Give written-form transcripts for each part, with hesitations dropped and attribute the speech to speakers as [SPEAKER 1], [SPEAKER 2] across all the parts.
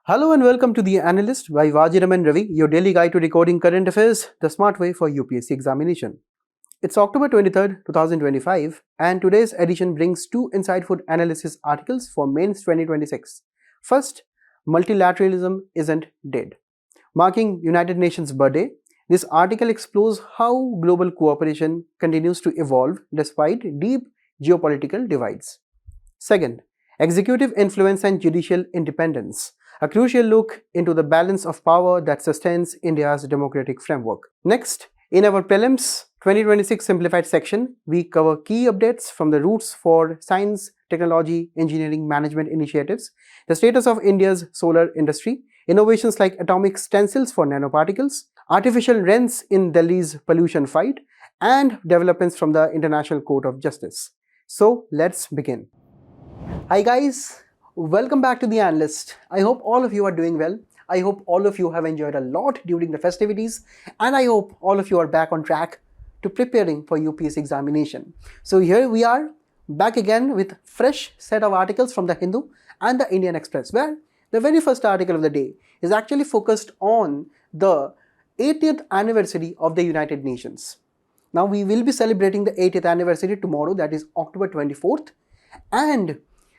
[SPEAKER 1] Hello and welcome to the Analyst by Vajiram and Ravi, your daily guide to decoding current affairs the smart way for UPSC examination. It's October 23rd, 2025, and today's edition brings two insightful analysis articles for Mains 2026. First, Multilateralism Isn't Dead. Marking United Nations birthday, this article explores how global cooperation continues to evolve despite deep geopolitical divides. Second, Executive Influence and Judicial Independence, a crucial look into the balance of power that sustains India's democratic framework. Next, in our Prelims 2026 Simplified section, we cover key updates from the roots for science, technology, engineering, management initiatives, the status of India's solar industry, innovations like atomic stencils for nanoparticles, artificial rents in Delhi's pollution fight, and developments from the International Court of Justice. So let's begin. Hi guys, welcome back to the Analyst. I hope all of you are doing well. I hope all of you have enjoyed a lot during the festivities, and I hope all of you are back on track to preparing for UPSC examination. So here we are back again with fresh set of articles from the Hindu and the Indian Express, where the very first article of the day is actually focused on the 80th anniversary of the United Nations. Now we will be celebrating the 80th anniversary tomorrow, that is October 24th, and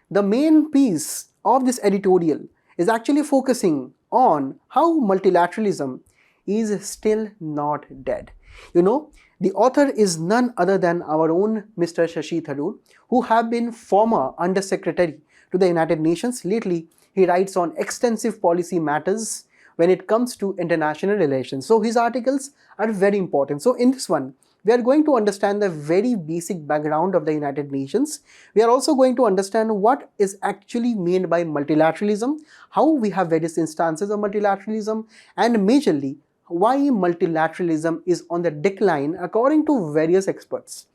[SPEAKER 1] the main piece of this editorial is actually focusing on how multilateralism is still not dead. You know, the author is none other than our own Mr. Shashi Tharoor, who have been former Undersecretary to the United Nations. Lately, he writes on extensive policy matters when it comes to international relations. So his articles are very important. So in this one, we are going to understand the very basic background of the United Nations. We are also going to understand what is actually meant by multilateralism, how we have various instances of multilateralism, and majorly why multilateralism is on the decline according to various experts.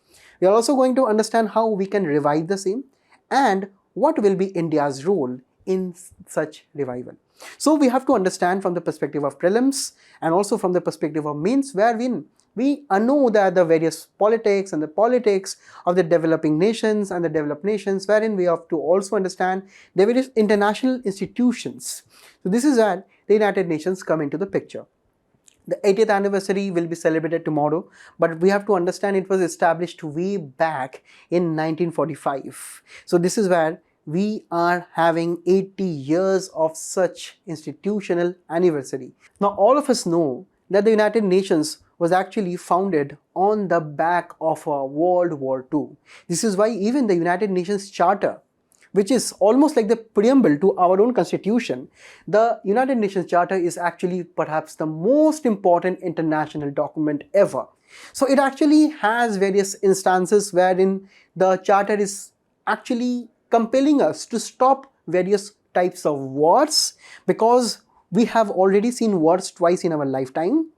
[SPEAKER 1] We are also going to understand how we can revive the same and what will be India's role in such revival. So we have to understand from the perspective of prelims and also from the perspective of mains, wherein we know that the various politics and the politics of the developing nations and the developed nations, wherein we have to also understand the various international institutions. So this is where the United Nations come into the picture. The 80th anniversary will be celebrated tomorrow, but we have to understand it was established way back in 1945. So this is where we are having 80 years of such institutional anniversary. Now all of us know that the United Nations was actually founded on the back of a World War II. This is why even the United Nations Charter, which is almost like the preamble to our own constitution, the United Nations Charter is actually perhaps the most important international document ever. So it actually has various instances wherein the charter is actually compelling us to stop various types of wars, because we have already seen wars twice in our lifetime,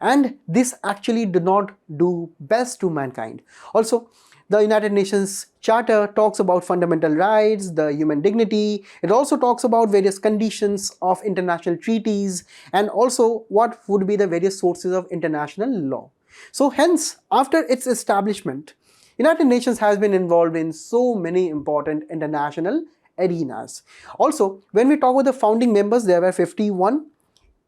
[SPEAKER 1] and this actually did not do best to mankind. Also, the United Nations Charter talks about fundamental rights, the human dignity. It also talks about various conditions of international treaties and also what would be the various sources of international law. So hence, after its establishment, United Nations has been involved in so many important international arenas. Also, when we talk about the founding members, there were 51,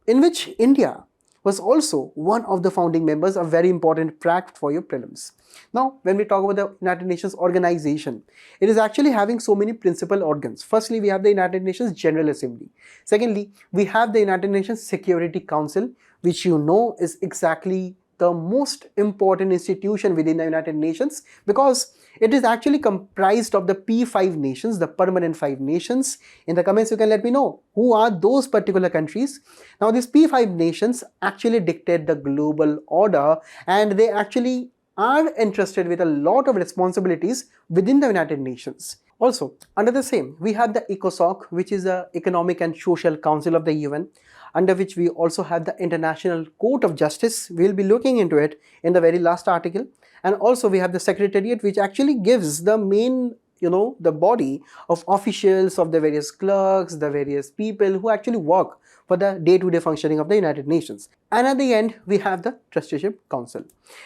[SPEAKER 1] in which India was also one of the founding members, a very important fact for your prelims. Now, when we talk about the United Nations organization, it is actually having so many principal organs. Firstly, we have the United Nations General Assembly. Secondly, we have the United Nations Security Council, which you know is exactly the most important institution within the United Nations, because it is actually comprised of the P5 nations, the permanent 5 nations. In the comments, you can let me know who are those particular countries. Now, these P5 nations actually dictate the global order, and they actually are entrusted with a lot of responsibilities within the United Nations. Also, under the same, we have the ECOSOC, which is the Economic and Social Council of the UN, under which we also have the International Court of Justice. We'll be looking into it in the very last article. And also we have the Secretariat, which actually gives the main, the body of officials, of the various clerks, the various people who actually work for the day-to-day functioning of the United Nations. And at the end, we have the Trusteeship Council.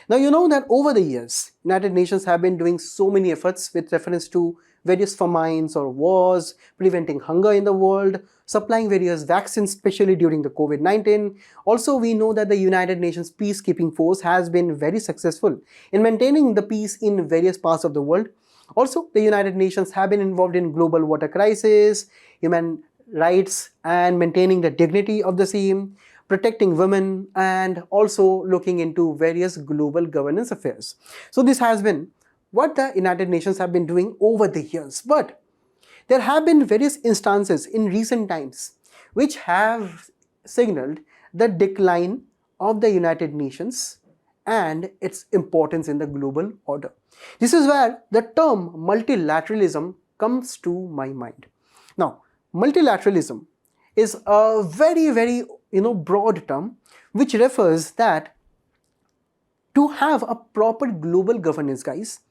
[SPEAKER 1] Now, you know that over the years, United Nations have been doing so many efforts with reference to various famines or wars, preventing hunger in the world, supplying various vaccines, especially during the COVID-19. Also, we know that the United Nations peacekeeping force has been very successful in maintaining the peace in various parts of the world. Also, the United Nations have been involved in global water crisis, human rights and maintaining the dignity of the same, protecting women, and also looking into various global governance affairs. So this has been what the United Nations have been doing over the years. But there have been various instances in recent times which have signaled the decline of the United Nations and its importance in the global order. This is where the term multilateralism comes to my mind. Now, multilateralism is a very broad term which refers that to have a proper global governance, guys,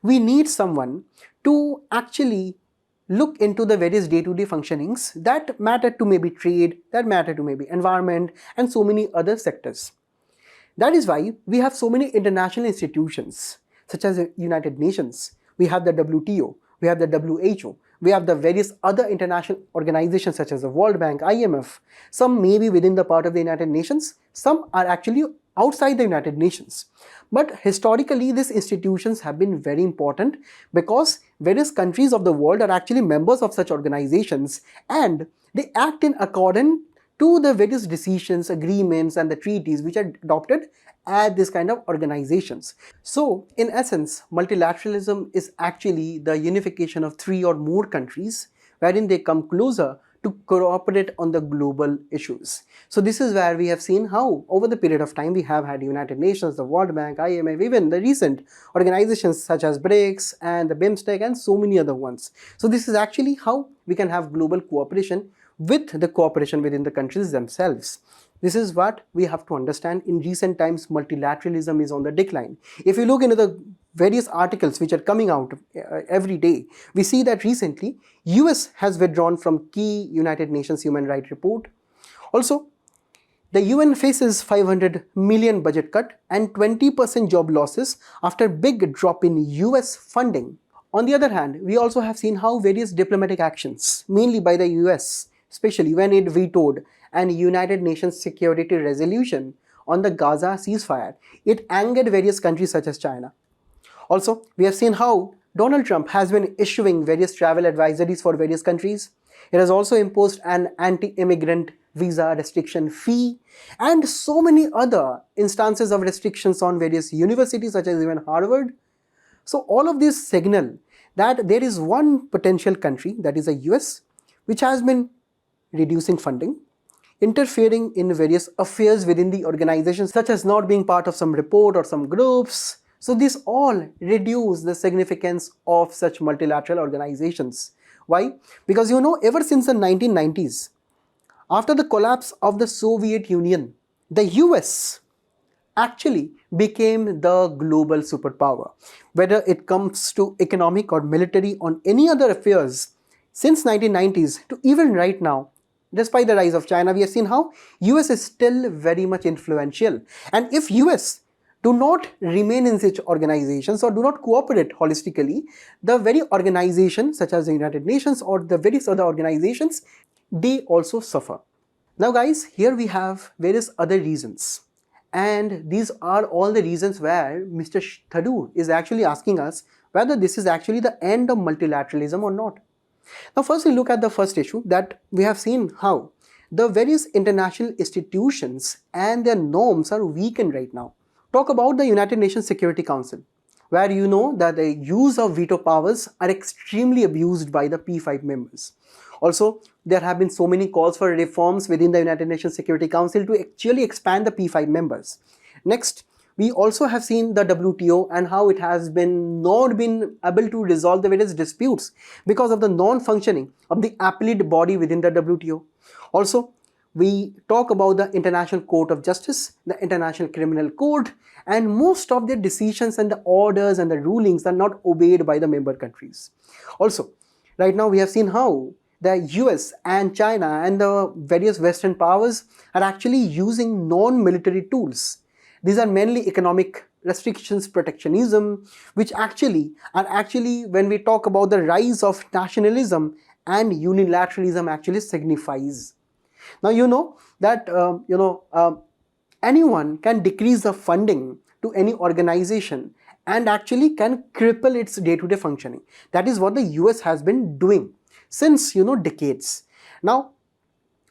[SPEAKER 1] we need someone to actually look into the various day-to-day functionings that matter to maybe trade, that matter to maybe environment, and so many other sectors. That is why we have so many international institutions such as the United Nations, we have the WTO, we have the WHO, we have the various other international organizations such as the World Bank, IMF. Some may be within the part of the United Nations, some are actually outside the United Nations. But historically, these institutions have been very important because various countries of the world are actually members of such organizations and they act in accordance to the various decisions, agreements, and the treaties which are adopted at this kind of organizations. So, in essence, multilateralism is actually the unification of three or more countries wherein they come closer to cooperate on the global issues. So this is where we have seen how over the period of time we have had United Nations, the World Bank, IMF, even the recent organizations such as BRICS and the BIMSTEC and so many other ones. So this is actually how we can have global cooperation with the cooperation within the countries themselves. This is what we have to understand. In recent times, multilateralism is on the decline. If you look into the various articles which are coming out every day, we see that recently US has withdrawn from key United Nations Human Rights Report. Also, the UN faces 500 million budget cut and 20% job losses after big drop in US funding. On the other hand, we also have seen how various diplomatic actions, mainly by the US, especially when it vetoed an United Nations security resolution on the Gaza ceasefire, it angered various countries such as China. Also, we have seen how Donald Trump has been issuing various travel advisories for various countries. It has also imposed an anti-immigrant visa restriction fee and so many other instances of restrictions on various universities such as even Harvard. So all of these signal that there is one potential country, that is the US, which has been reducing funding, interfering in various affairs within the organization, such as not being part of some report or some groups. So this all reduce the significance of such multilateral organizations. Why? Because ever since the 1990s, after the collapse of the Soviet Union, the US actually became the global superpower. Whether it comes to economic or military or any other affairs, since 1990s to even right now, despite the rise of China, we have seen how US is still very much influential. And if US do not remain in such organizations or do not cooperate holistically, the very organizations such as the United Nations or the various other organizations, they also suffer. Now guys, here we have various other reasons. And these are all the reasons where Mr. Thadur is actually asking us whether this is actually the end of multilateralism or not. Now first we look at the first issue, that we have seen how the various international institutions and their norms are weakened right now. Talk about the United Nations Security Council, where that the use of veto powers are extremely abused by the P5 members. Also, there have been so many calls for reforms within the United Nations Security Council to actually expand the P5 members. Next, we also have seen the WTO and how it has not been able to resolve the various disputes because of the non-functioning of the appellate body within the WTO. Also, we talk about the International Court of Justice, the International Criminal Court, and most of their decisions and the orders and the rulings are not obeyed by the member countries. Also, right now we have seen how the US and China and the various Western powers are actually using non-military tools. These are mainly economic restrictions, protectionism, which actually when we talk about the rise of nationalism and unilateralism actually signifies. Now you know that anyone can decrease the funding to any organization and actually can cripple its day-to-day functioning. That is what the US has been doing since decades. Now,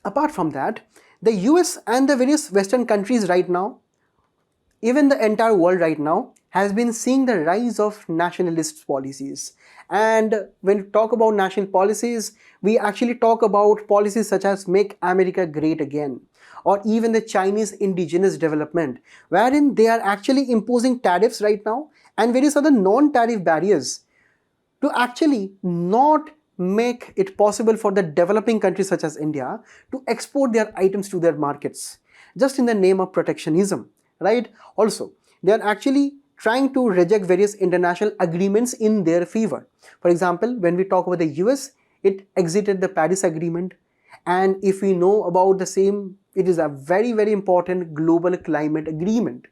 [SPEAKER 1] apart from that, the US and the various Western countries right now, even the entire world right now, has been seeing the rise of nationalist policies. And when we talk about national policies, we actually talk about policies such as Make America Great Again, or even the Chinese indigenous development, wherein they are actually imposing tariffs right now and various other non-tariff barriers to actually not make it possible for the developing countries such as India to export their items to their markets, just in the name of protectionism, right? Also, they are actually trying to reject various international agreements in their favor. For example, when we talk about the US, it exited the Paris Agreement, and if we know about the same, it is a very, very important global climate agreement.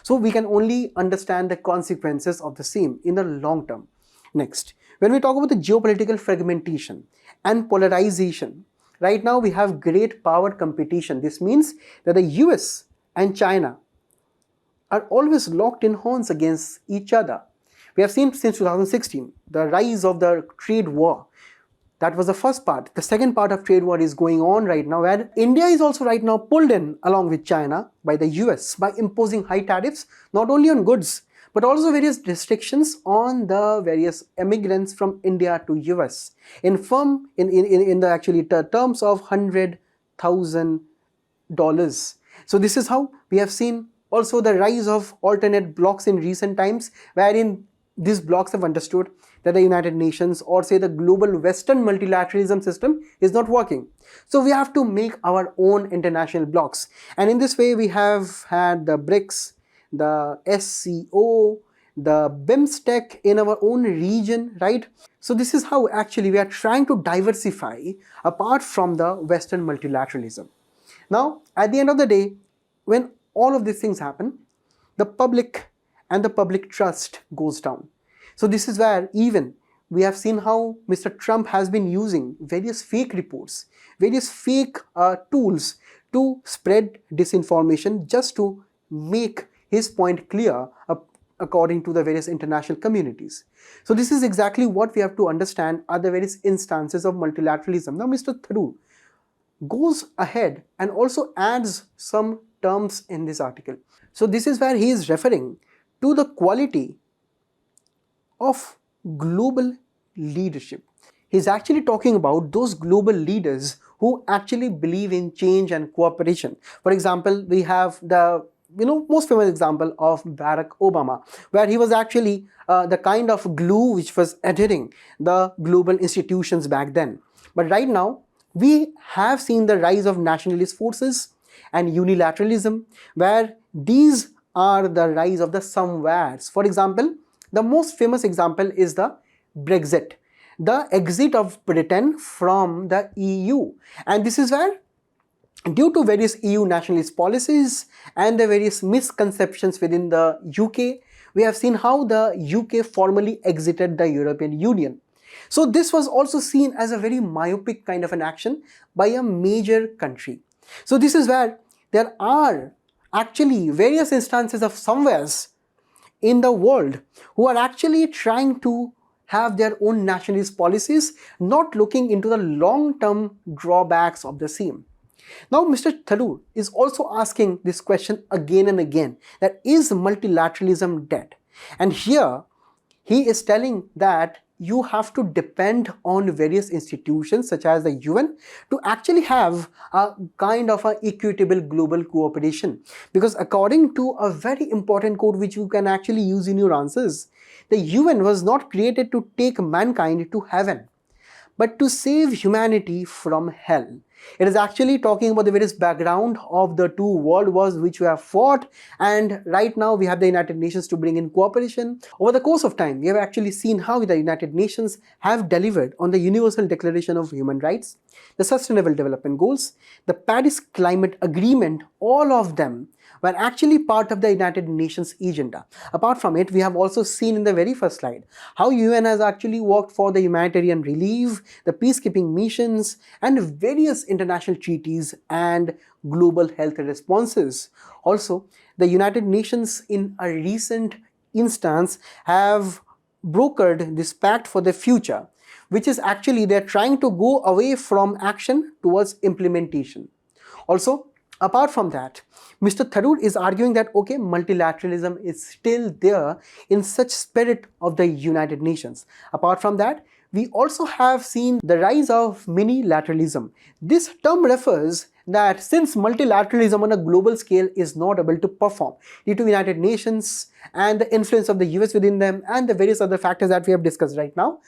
[SPEAKER 1] So we can only understand the consequences of the same in the long term. Next, when we talk about the geopolitical fragmentation and polarization, right now we have great power competition. This means that the US and China are always locked in horns against each other. We have seen since 2016 the rise of the trade war. That was the first part. The second part of trade war is going on right now, where India is also right now pulled in along with China by the US by imposing high tariffs not only on goods but also various restrictions on the various immigrants from India to US in the actually terms of $100,000. So this is how we have seen also the rise of alternate blocks in recent times, wherein these blocks have understood that the United Nations or say the global Western multilateralism system is not working. So we have to make our own international blocks. And in this way, we have had the BRICS, the SCO, the BIMSTEC in our own region, right? So this is how actually we are trying to diversify apart from the Western multilateralism. Now, at the end of the day, when all of these things happen, the public and the public trust goes down. So this is where even we have seen how Mr. Trump has been using various fake reports, various fake tools to spread disinformation just to make his point clear according to the various international communities. So this is exactly what we have to understand are the various instances of multilateralism. Now Mr. Tharoor goes ahead and also adds some terms in this article. So this is where he is referring to the quality of global leadership. He's actually talking about those global leaders who actually believe in change and cooperation. For example, we have the most famous example of Barack Obama, where he was actually the kind of glue which was adhering the global institutions back then. But right now, we have seen the rise of nationalist forces and unilateralism, where these are the rise of the somewheres. For example, the most famous example is the Brexit, the exit of Britain from the EU. And this is where, due to various EU nationalist policies and the various misconceptions within the UK, we have seen how the UK formally exited the European Union. So this was also seen as a very myopic kind of an action by a major country. So this is where there are actually various instances of somewheres in the world who are actually trying to have their own nationalist policies, not looking into the long-term drawbacks of the same. Now, Mr. Tharoor is also asking this question again and again, that is multilateralism dead? And here, he is telling that you have to depend on various institutions such as the UN to actually have a kind of an equitable global cooperation. Because according to a very important quote which you can actually use in your answers, the UN was not created to take mankind to heaven, but to save humanity from hell. It is actually talking about the various background of the two world wars which we have fought, and right now we have the United Nations to bring in cooperation. Over the course of time, we have actually seen how the United Nations have delivered on the Universal Declaration of Human Rights, the Sustainable Development Goals, the Paris Climate Agreement, all of them were actually part of the United Nations agenda. Apart from it, we have also seen in the very first slide how UN has actually worked for the humanitarian relief, the peacekeeping missions, and various international treaties and global health responses. Also, the United Nations in a recent instance have brokered this pact for the future, which is actually they're trying to go away from action towards implementation. Also, apart from that, Mr. Tharoor is arguing that okay, multilateralism is still there in such spirit of the United Nations. Apart from that, we also have seen the rise of mini-lateralism. This term refers that since multilateralism on a global scale is not able to perform due to United Nations and the influence of the US within them and the various other factors that we have discussed right now,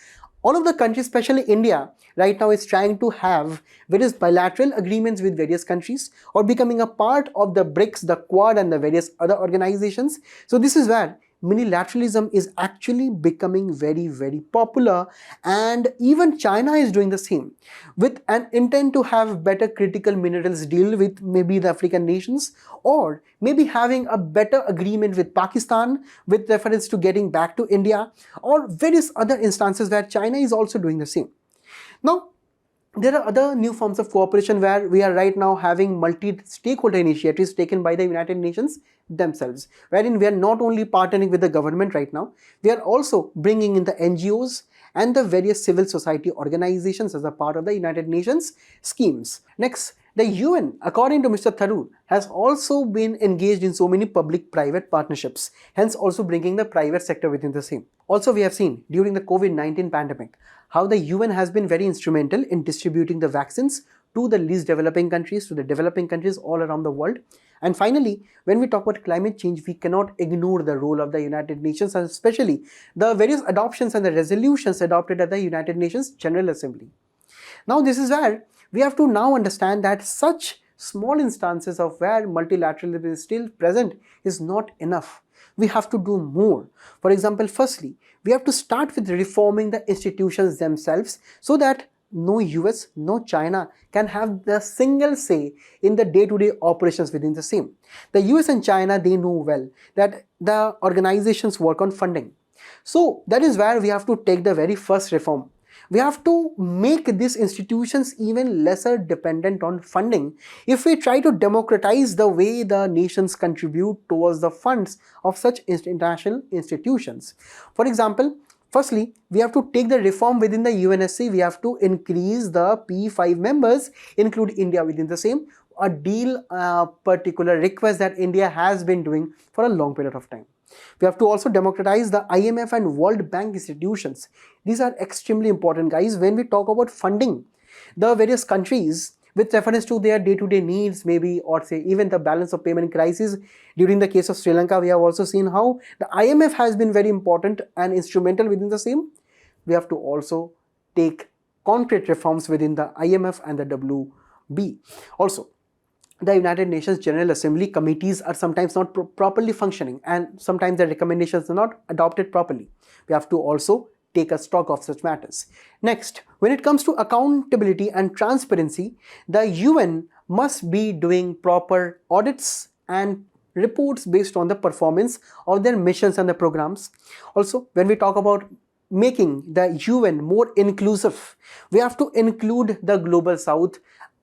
[SPEAKER 1] all of the countries, especially India, right now is trying to have various bilateral agreements with various countries or becoming a part of the BRICS, the Quad and the various other organizations. So this is where minilateralism is actually becoming very, very popular, and even China is doing the same with an intent to have better critical minerals deal with maybe the African nations, or maybe having a better agreement with Pakistan with reference to getting back to India, or various other instances where China is also doing the same. Now, there are other new forms of cooperation where we are right now having multi-stakeholder initiatives taken by the United Nations themselves, wherein we are not only partnering with the government right now, we are also bringing in the NGOs and the various civil society organizations as a part of the United Nations schemes. Next, the UN, according to Mr. Tharoor, has also been engaged in so many public-private partnerships, hence also bringing the private sector within the same. Also, we have seen during the COVID-19 pandemic how the UN has been very instrumental in distributing the vaccines to the least developing countries, to the developing countries all around the world. And finally, when we talk about climate change, we cannot ignore the role of the United Nations, and especially the various adoptions and the resolutions adopted at the United Nations General Assembly. Now, this is where we have to now understand that such small instances of where multilateralism is still present is not enough. We have to do more. For example, firstly, we have to start with reforming the institutions themselves so that no US, no China can have the single say in the day-to-day operations within the same. The US and China, they know well that the organizations work on funding. So that is where we have to take the very first reform. We have to make these institutions even lesser dependent on funding if we try to democratize the way the nations contribute towards the funds of such international institutions. For example, firstly, we have to take the reform within the UNSC. We have to increase the P5 members, include India within the same, a deal particular request that India has been doing for a long period of time. We have to also democratize the IMF and World Bank institutions. These are extremely important, guys, when we talk about funding the various countries with reference to their day-to-day needs, maybe, or say even the balance of payment crisis. During the case of Sri Lanka, we have also seen how the IMF has been very important and instrumental within the same. We have to also take concrete reforms within the IMF and the WB. Also, the United Nations General Assembly committees are sometimes not properly functioning, and sometimes the recommendations are not adopted properly. We have to also take a stock of such matters. Next, when it comes to accountability and transparency, the UN must be doing proper audits and reports based on the performance of their missions and the programs. Also, when we talk about making the UN more inclusive, we have to include the Global South,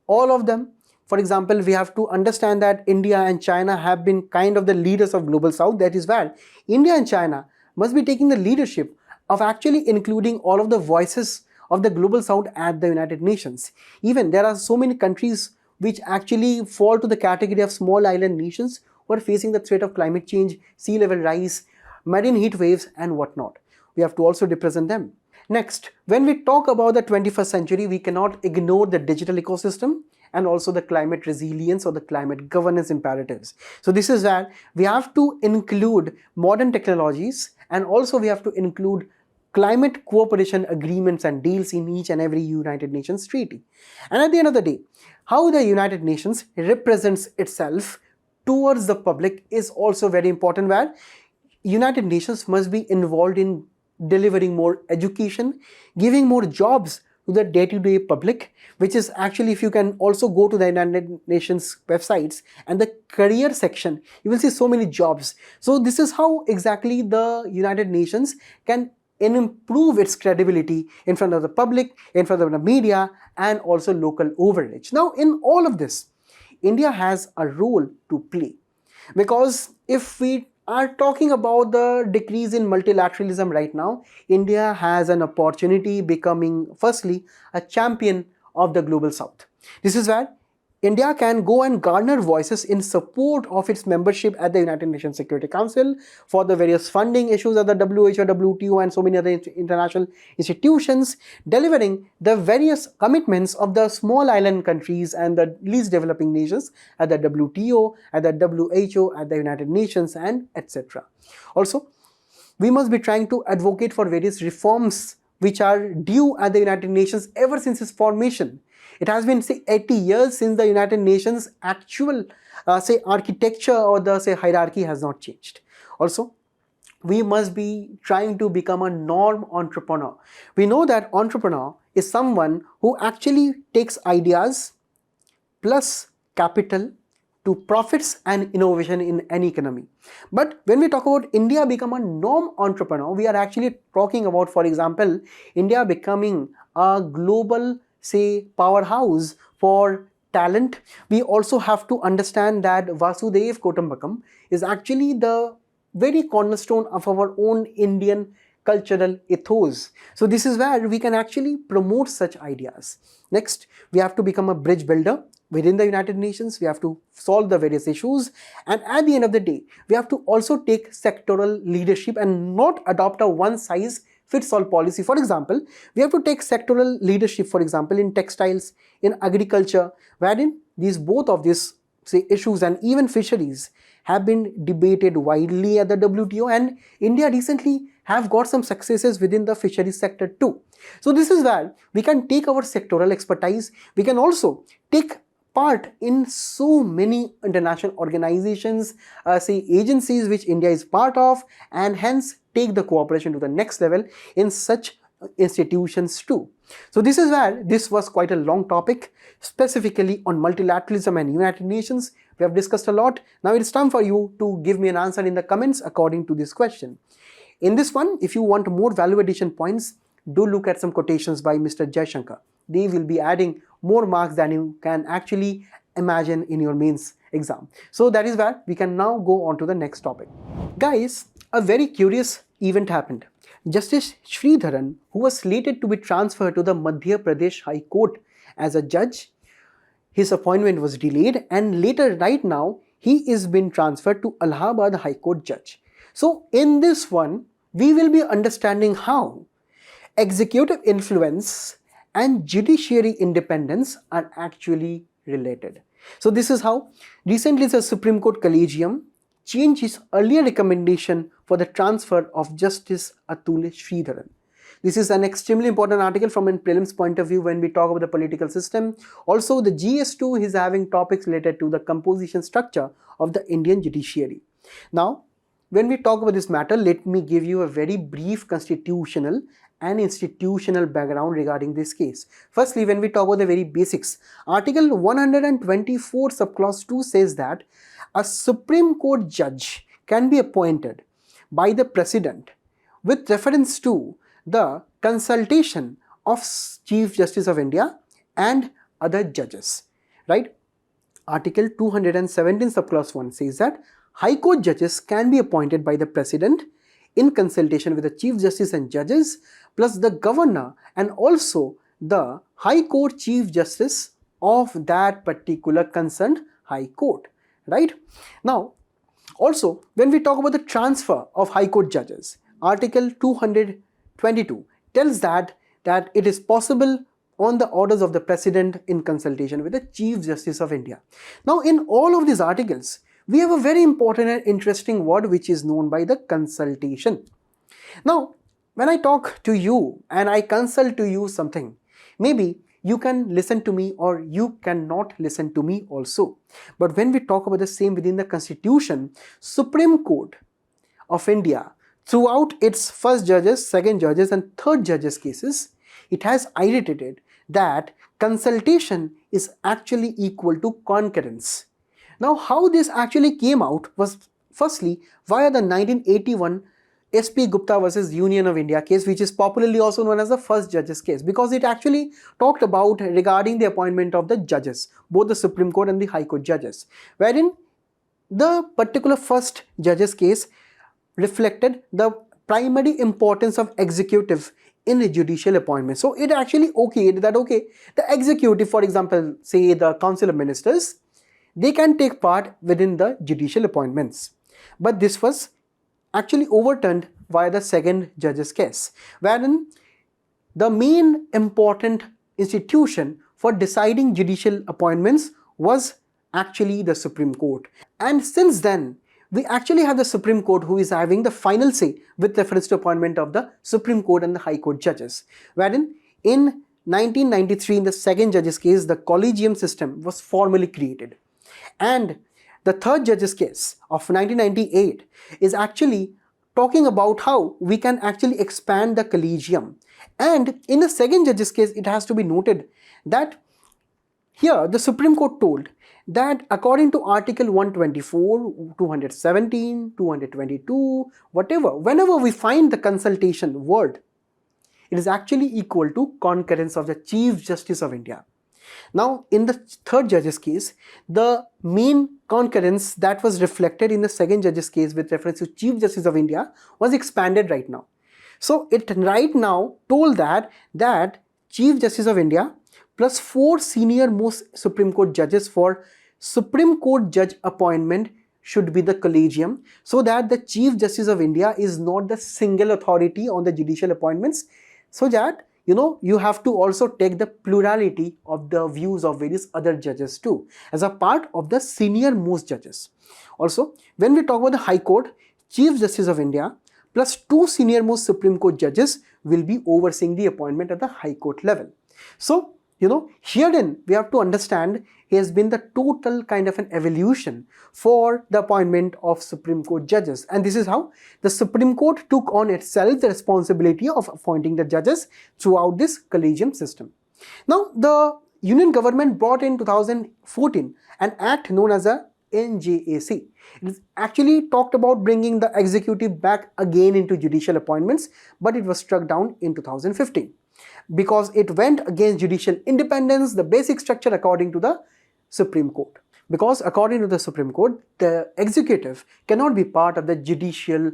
[SPEAKER 1] all of them. For example, we have to understand that India and China have been kind of the leaders of Global South. That is where India and China must be taking the leadership of actually including all of the voices of the Global South at the United Nations. Even there are so many countries which actually fall to the category of small island nations who are facing the threat of climate change, sea level rise, marine heat waves and whatnot. We have to also represent them. Next, when we talk about the 21st century, we cannot ignore the digital ecosystem and also the climate resilience or the climate governance imperatives. So this is where we have to include modern technologies, and also we have to include climate cooperation agreements and deals in each and every United Nations treaty. And at the end of the day, how the United Nations represents itself towards the public is also very important, where United Nations must be involved in delivering more education, giving more jobs to the day-to-day public, which is actually, if you can also go to the United Nations websites and the career section, you will see so many jobs. So this is how exactly the United Nations can improve its credibility in front of the public, in front of the media, and also local overreach. Now, in all of this, India has a role to play, because if we are talking about the decrease in multilateralism right now, India has an opportunity becoming, firstly, a champion of the global south. This is where India can go and garner voices in support of its membership at the United Nations Security Council for the various funding issues at the WHO, WTO, and so many other international institutions, delivering the various commitments of the small island countries and the least developing nations at the WTO, at the WHO, at the United Nations, and etc. Also, we must be trying to advocate for various reforms which are due at the United Nations ever since its formation. It has been, say, 80 years since the United Nations actual, architecture or the, hierarchy has not changed. Also, we must be trying to become a norm entrepreneur. We know that entrepreneur is someone who actually takes ideas plus capital to profits and innovation in any economy. But when we talk about India become a norm entrepreneur, we are actually talking about, for example, India becoming a global, powerhouse for talent. We also have to understand that Vasudev Kutumbakam is actually the very cornerstone of our own Indian cultural ethos. So this is where we can actually promote such ideas. Next, we have to become a bridge builder within the United Nations. We have to solve the various issues, and at the end of the day, we have to also take sectoral leadership and not adopt a one-size-fits-all policy. For example, we have to take sectoral leadership, for example, in textiles, in agriculture, wherein both of these issues and even fisheries have been debated widely at the WTO, and India recently have got some successes within the fisheries sector too. So this is where we can take our sectoral expertise. We can also take part in so many international organizations, agencies which India is part of, and hence take the cooperation to the next level in such institutions too. So this is where this was quite a long topic, specifically on multilateralism and United Nations. We have discussed a lot. Now it's time for you to give me an answer in the comments according to this question. In this one, if you want more value addition points, do look at some quotations by Mr. Jaishankar. They will be adding more marks than you can actually imagine in your mains exam. So that is where we can now go on to the next topic. Guys, a very curious event happened. Justice Sridharan, who was slated to be transferred to the Madhya Pradesh High Court as a judge, his appointment was delayed, and later, right now, he is being transferred to Allahabad High Court judge. So in this one, we will be understanding how executive influence and judiciary independence are actually related. So this is how recently the Supreme Court Collegium changed its earlier recommendation for the transfer of Justice Atul Sridharan. This is an extremely important article from a prelims point of view when we talk about the political system. Also, the GS2 is having topics related to the composition structure of the Indian judiciary. Now, when we talk about this matter, let me give you a very brief constitutional and institutional background regarding this case. Firstly, when we talk about the very basics, Article 124 subclause 2 says that a Supreme Court judge can be appointed by the President with reference to the consultation of Chief Justice of India and other judges, right? Article 217 subclause 1 says that High Court judges can be appointed by the President in consultation with the Chief Justice and judges, plus the Governor and also the High Court Chief Justice of that particular concerned High Court, right? Now, also, when we talk about the transfer of High Court judges, Article 222 tells that it is possible on the orders of the President in consultation with the Chief Justice of India. Now, in all of these articles, we have a very important and interesting word which is known by the consultation. Now, when I talk to you and I consult to you something, maybe you can listen to me or you cannot listen to me also. But when we talk about the same within the Constitution, Supreme Court of India, throughout its first judges, second judges and third judges cases, it has iterated that consultation is actually equal to concurrence. Now, how this actually came out was firstly via the 1981 SP Gupta versus Union of India case, which is popularly also known as the first judges case, because it actually talked about regarding the appointment of the judges, both the Supreme Court and the High Court judges, wherein the particular first judges case reflected the primary importance of executive in a judicial appointment. So it actually okayed that, okay, the executive, for example, say the Council of Ministers, they can take part within the judicial appointments. But this was actually overturned via the second judge's case, wherein the main important institution for deciding judicial appointments was actually the Supreme Court. And since then, we actually have the Supreme Court who is having the final say with reference to appointment of the Supreme Court and the High Court judges, wherein in 1993 in the second judge's case, the collegium system was formally created. And the third judge's case of 1998 is actually talking about how we can actually expand the collegium. And in the second judge's case, it has to be noted that here the Supreme Court told that according to Article 124, 217, 222, whatever, whenever we find the consultation word, it is actually equal to concurrence of the Chief Justice of India. Now, in the third judge's case, the main concurrence that was reflected in the second judge's case with reference to Chief Justice of India was expanded right now. So, it right now told that Chief Justice of India plus 4 senior most Supreme Court judges for Supreme Court judge appointment should be the collegium, so that the Chief Justice of India is not the single authority on the judicial appointments, so that you have to also take the plurality of the views of various other judges too, as a part of the senior most judges. Also, when we talk about the High Court, Chief Justice of India plus 2 senior most Supreme Court judges will be overseeing the appointment at the High Court level. So, herein we have to understand has been the total kind of an evolution for the appointment of Supreme Court judges. And this is how the Supreme Court took on itself the responsibility of appointing the judges throughout this collegium system. Now, the Union government brought in 2014 an act known as a NJAC. It is actually talked about bringing the executive back again into judicial appointments, but it was struck down in 2015 because it went against judicial independence, the basic structure according to the Supreme Court. Because according to the Supreme Court, the executive cannot be part of the judicial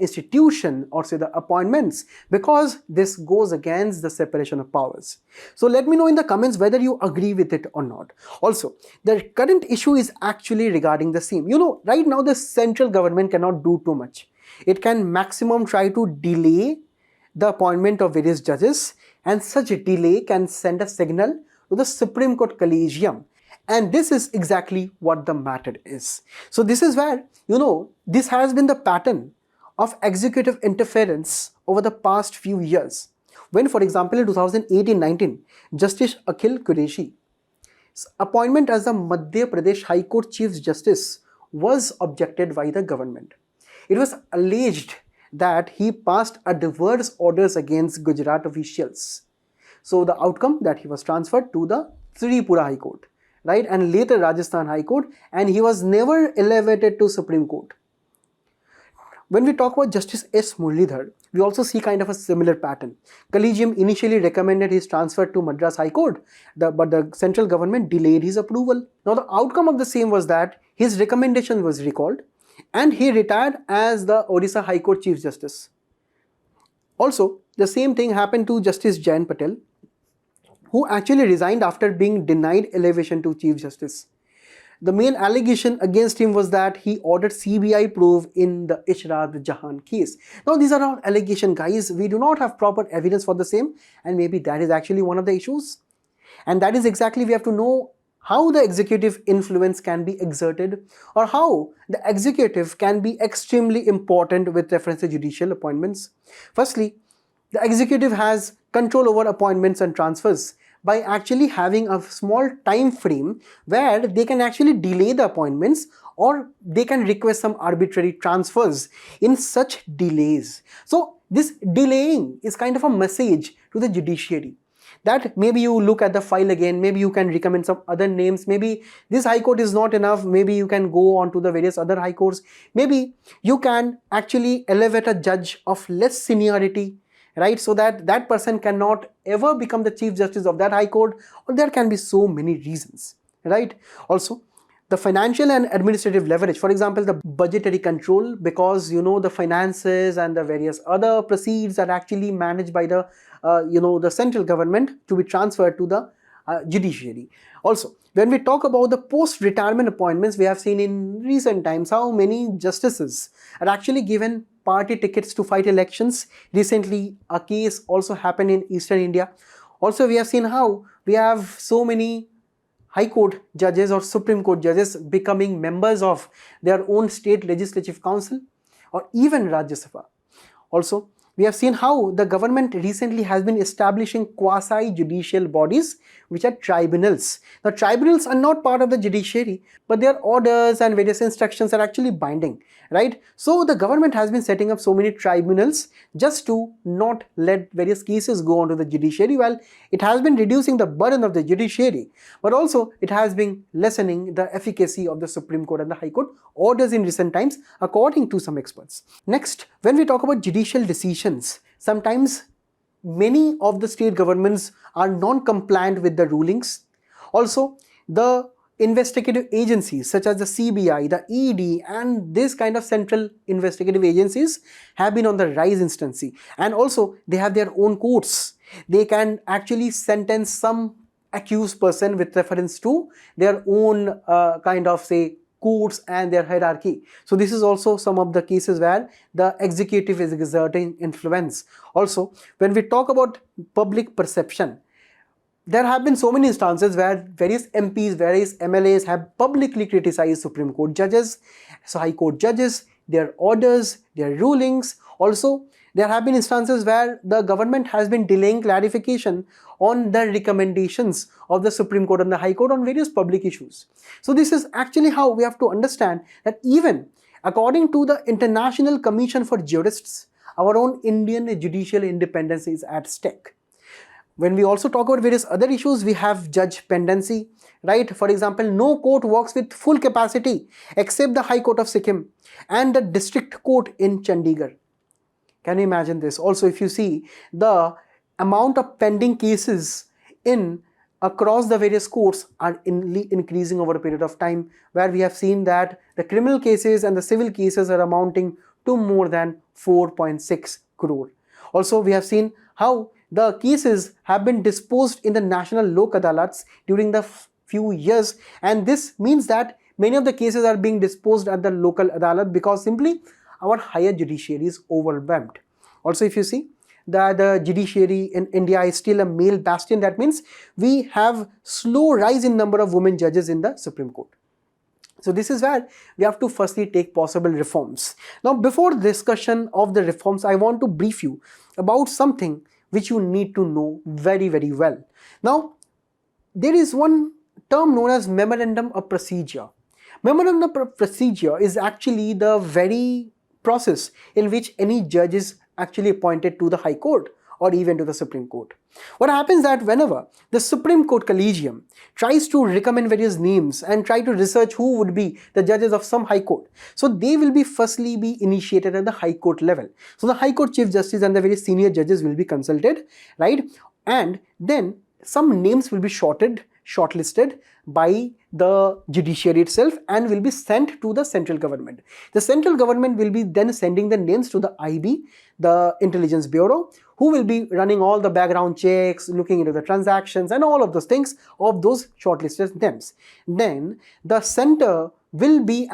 [SPEAKER 1] institution or say the appointments, because this goes against the separation of powers. So let me know in the comments whether you agree with it or not. Also, the current issue is actually regarding the same. Right now the central government cannot do too much. It can maximum try to delay the appointment of various judges, and such a delay can send a signal to the Supreme Court collegium. And this is exactly what the matter is. So this is where, this has been the pattern of executive interference over the past few years. When, for example, in 2018-19, Justice Akhil Qureshi's appointment as the Madhya Pradesh High Court Chief Justice was objected by the government. It was alleged that he passed adverse orders against Gujarat officials. So the outcome that he was transferred to the Tripura High Court, right, and later Rajasthan High Court, and he was never elevated to Supreme Court. When we talk about Justice S. Muralidhar, we also see kind of a similar pattern. Collegium initially recommended his transfer to Madras High Court, but the central government delayed his approval. Now the outcome of the same was that his recommendation was recalled and he retired as the Odisha High Court Chief Justice. Also, the same thing happened to Justice Jayan Patel, who actually resigned after being denied elevation to Chief Justice. The main allegation against him was that he ordered CBI probe in the Ishrad Jahan case. Now these are all allegations, guys. We do not have proper evidence for the same, and maybe that is actually one of the issues. And that is exactly, we have to know how the executive influence can be exerted, or how the executive can be extremely important with reference to judicial appointments. Firstly, The executive has control over appointments and transfers by actually having a small time frame where they can actually delay the appointments or they can request some arbitrary transfers in such delays. So this delaying is kind of a message to the judiciary that maybe you look at the file again, maybe you can recommend some other names, maybe this high court is not enough, maybe you can go on to the various other high courts, maybe you can actually elevate a judge of less seniority, right, so that that person cannot ever become the chief justice of that high court, or there can be so many reasons, right. Also, the financial and administrative leverage, for example, the budgetary control, because the finances and the various other proceeds are actually managed by the the central government to be transferred to the judiciary. Also, when we talk about the post-retirement appointments, we have seen in recent times how many justices are actually given party tickets to fight elections. Recently, a case also happened in Eastern India. Also, we have seen how we have so many High Court judges or Supreme Court judges becoming members of their own state legislative council or even Rajya Sabha. Also, we have seen how the government recently has been establishing quasi-judicial bodies which are tribunals. Now, tribunals are not part of the judiciary, but their orders and various instructions are actually binding, right? So, the government has been setting up so many tribunals just to not let various cases go on to the judiciary. Well, it has been reducing the burden of the judiciary, but also it has been lessening the efficacy of the Supreme Court and the High Court orders in recent times, according to some experts. Next, when we talk about judicial decisions, sometimes many of the state governments are non-compliant with the rulings. Also, the investigative agencies such as the CBI, the ED and this kind of central investigative agencies have been on the rise instantly, and also they have their own courts. They can actually sentence some accused person with reference to their own kind of courts and their hierarchy. So this is also some of the cases where the executive is exerting influence. Also, when we talk about public perception, there have been so many instances where various MPs, various MLAs have publicly criticized Supreme Court judges, so High Court judges, their orders, their rulings. Also, there have been instances where the government has been delaying clarification on the recommendations of the Supreme Court and the High Court on various public issues. So this is actually how we have to understand that even according to the International Commission for Jurists, our own Indian judicial independence is at stake. When we also talk about various other issues, we have judge pendency, right? For example, no court works with full capacity except the High Court of Sikkim and the District Court in Chandigarh. Can you imagine this? Also, if you see the amount of pending cases across the various courts are increasing over a period of time, where we have seen that the criminal cases and the civil cases are amounting to more than 4.6 crore. Also, we have seen how the cases have been disposed in the National Lok Adalats during the few years, and this means that many of the cases are being disposed at the local Adalat because simply our higher judiciary is overwhelmed. Also, if you see that the judiciary in India is still a male bastion, that means we have slow rise in number of women judges in the Supreme Court. So this is where we have to firstly take possible reforms. Now, before discussion of the reforms, I want to brief you about something which you need to know very, very well. Now, there is one term known as Memorandum of Procedure. Memorandum of Procedure is actually the very process in which any judge is actually appointed to the High Court or even to the Supreme Court. What happens that whenever the Supreme Court Collegium tries to recommend various names and try to research who would be the judges of some High Court, so they will be firstly be initiated at the High Court level. So the High Court Chief Justice and the very senior judges will be consulted, right? And then some names will be shortlisted by the judiciary itself and will be sent to the central government. The central government will be then sending the names to the IB, the Intelligence Bureau, who will be running all the background checks, looking into the transactions and all of those things of those shortlisted names. Then the center will be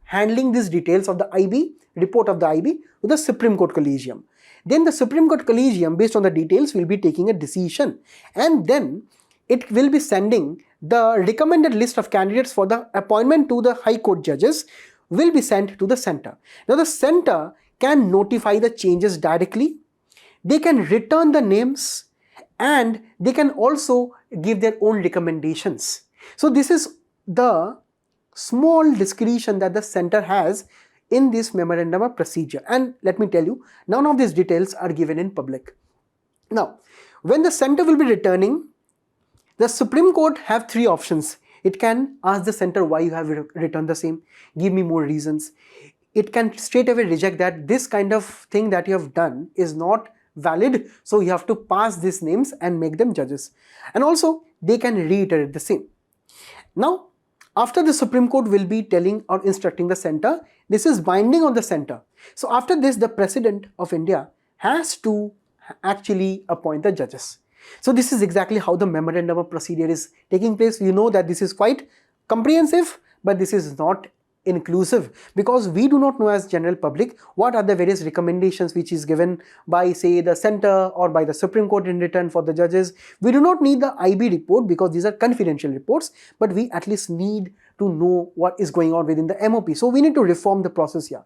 [SPEAKER 1] handling these details of the IB, report of the IB to the Supreme Court Collegium. Then the Supreme Court Collegium, based on the details, will be taking a decision, and then it will be sending the recommended list of candidates for the appointment to the High Court judges will be sent to the center. Now the center can notify the changes directly, they can return the names and they can also give their own recommendations. So this is the small discretion that the center has in this memorandum of procedure. And let me tell you, none of these details are given in public. Now, when the center will be returning, the Supreme Court have three options. It can ask the center why you have returned the same, give me more reasons. It can straight away reject that this kind of thing that you have done is not valid, so you have to pass these names and make them judges. And also, they can reiterate the same. Now, after the Supreme Court will be telling or instructing the center, this is binding on the center. So after this, the President of India has to actually appoint the judges. So this is exactly how the memorandum of procedure is taking place. You know that this is quite comprehensive, but this is not inclusive, because we do not know as general public what are the various recommendations which is given by, say, the center or by the Supreme Court in return for the judges. We do not need the IB report because these are confidential reports, but we at least need to know what is going on within the MOP. So we need to reform the process here.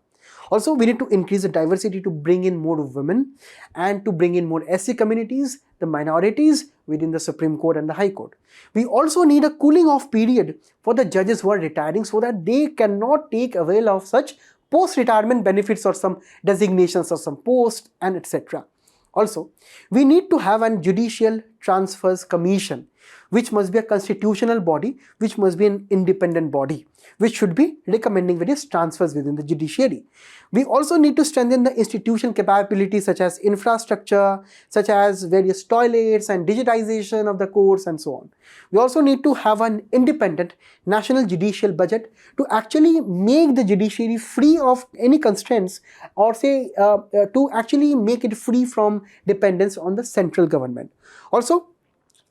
[SPEAKER 1] Also, we need to increase the diversity to bring in more women and to bring in more SC communities, the minorities within the Supreme Court and the High Court. We also need a cooling off period for the judges who are retiring so that they cannot take avail of such post-retirement benefits or some designations or some posts and etc. Also, we need to have a Judicial Transfers Commission, which must be a constitutional body, which must be an independent body, which should be recommending various transfers within the judiciary. We also need to strengthen the institutional capabilities such as infrastructure, such as various toilets and digitization of the courts and so on. We also need to have an independent national judicial budget to actually make the judiciary free of any constraints, or say to actually make it free from dependence on the central government. Also,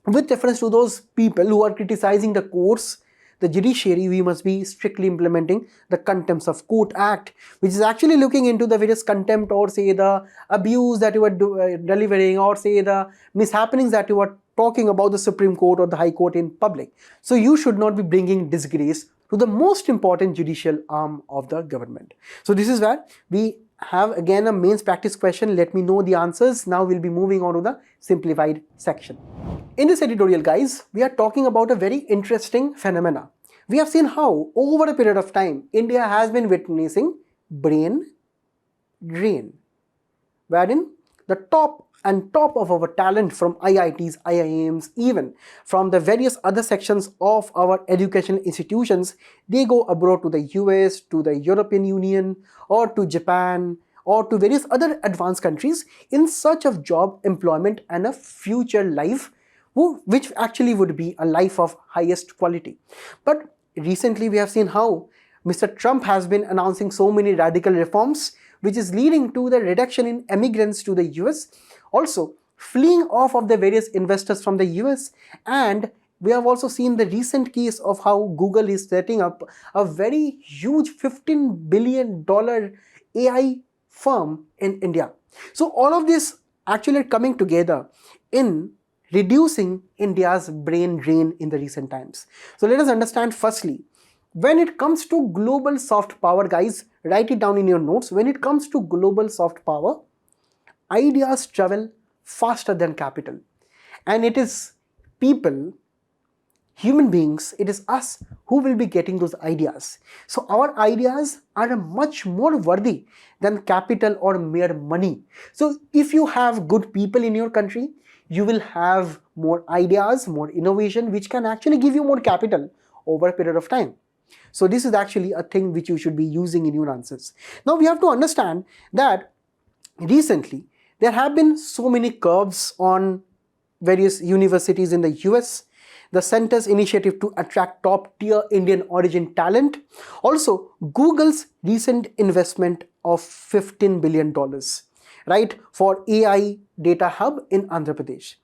[SPEAKER 1] with reference to those people who are criticizing the courts, the judiciary, we must be strictly implementing the Contempt of Court Act, which is actually looking into the various contempt or say the abuse that you are delivering, or say the mishappenings that you are talking about the Supreme Court or the High Court in public. So you should not be bringing disgrace to the most important judicial arm of the government. So this is where we have again a mains practice question. Let me know the answers. Now we'll be moving on to the simplified section. In this editorial, guys, we are talking about a very interesting phenomena. We have seen how over a period of time, India has been witnessing brain drain, wherein the top of our talent from IITs, IIMs, even from the various other sections of our educational institutions, they go abroad to the US, to the European Union, or to Japan, or to various other advanced countries in search of job, employment, and a future life, which actually would be a life of highest quality. But recently we have seen how Mr. Trump has been announcing so many radical reforms, which is leading to the reduction in immigrants to the US, also fleeing off of the various investors from the US. And we have also seen the recent case of how Google is setting up a very huge $15 billion AI firm in India. So all of this actually coming together in reducing India's brain drain in the recent times. So let us understand firstly, when it comes to global soft power, guys, write it down in your notes. When it comes to global soft power, ideas travel faster than capital. And it is people, human beings, it is us who will be getting those ideas. So our ideas are much more worthy than capital or mere money. So if you have good people in your country, you will have more ideas, more innovation, which can actually give you more capital over a period of time. So this is actually a thing which you should be using in your answers. Now we have to understand that recently there have been so many curbs on various universities in the US, the center's initiative to attract top-tier Indian origin talent, also Google's recent investment of $15 billion, right, for AI data hub in Andhra Pradesh.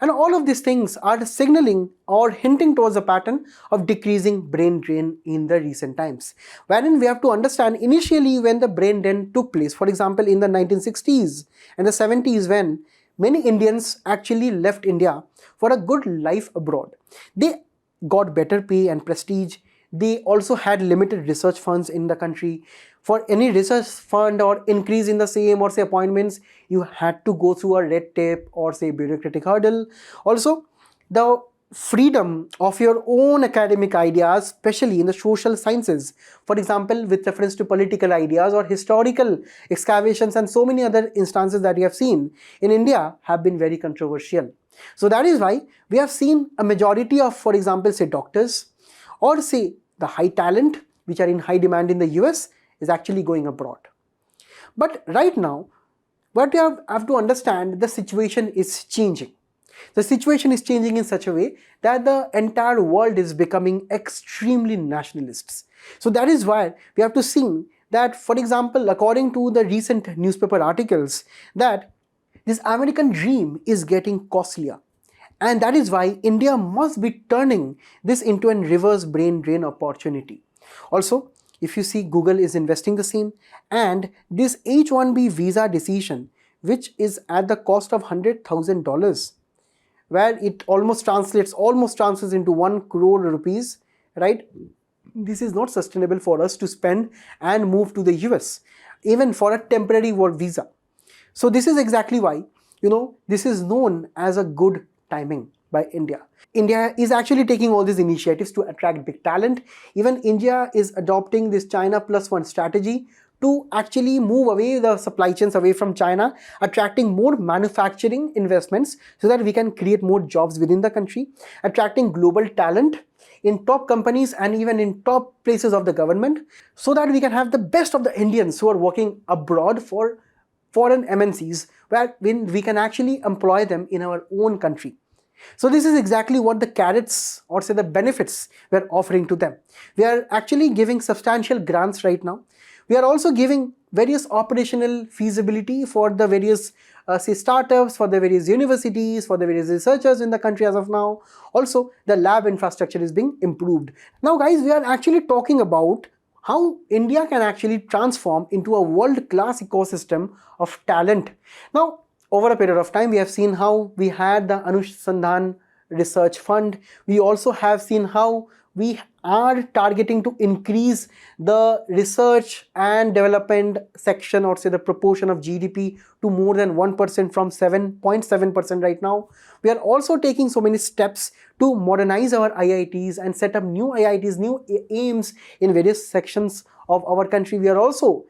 [SPEAKER 1] And all of these things are signaling or hinting towards a pattern of decreasing brain drain in the recent times. Wherein we have to understand initially when the brain drain took place, for example in the 1960s and the 70s, when many Indians actually left India for a good life abroad. They got better pay and prestige. They also had limited research funds in the country. For any research fund or increase in the same or say appointments, you had to go through a red tape or say bureaucratic hurdle. Also, the freedom of your own academic ideas, especially in the social sciences, for example, with reference to political ideas or historical excavations and so many other instances that you have seen in India, have been very controversial. So that is why we have seen a majority of, for example, say doctors or say the high talent which are in high demand in the US is actually going abroad. But right now, what you have to understand, the situation is changing. The situation is changing in such a way that the entire world is becoming extremely nationalists. So that is why we have to see that, for example, according to the recent newspaper articles, that this American dream is getting costlier. And that is why India must be turning this into a reverse brain drain opportunity. Also, if you see, Google is investing the same, and this H-1B visa decision, which is at the cost of $100,000, where it almost translates into 1 crore rupees, right? This is not sustainable for us to spend and move to the US, even for a temporary work visa. So this is exactly why, this is known as a good timing by India. India is actually taking all these initiatives to attract big talent. Even India is adopting this China Plus One strategy to actually move away the supply chains away from China, attracting more manufacturing investments so that we can create more jobs within the country, attracting global talent in top companies and even in top places of the government, so that we can have the best of the Indians who are working abroad for foreign MNCs, where we can actually employ them in our own country. So this is exactly what the carrots or say the benefits we're offering to them. We are actually giving substantial grants right now. We are also giving various operational feasibility for the various say startups, for the various universities, for the various researchers in the country as of now. Also, the lab infrastructure is being improved. Now guys, we are actually talking about how India can actually transform into a world-class ecosystem of talent. Now, over a period of time, we have seen how we had the Anusandhan Research Fund. We also have seen how we are targeting to increase the research and development section, or say the proportion of GDP, to more than 1% from 7.7% right now. We are also taking so many steps to modernize our IITs and set up new IITs, new aims in various sections of our country. We are also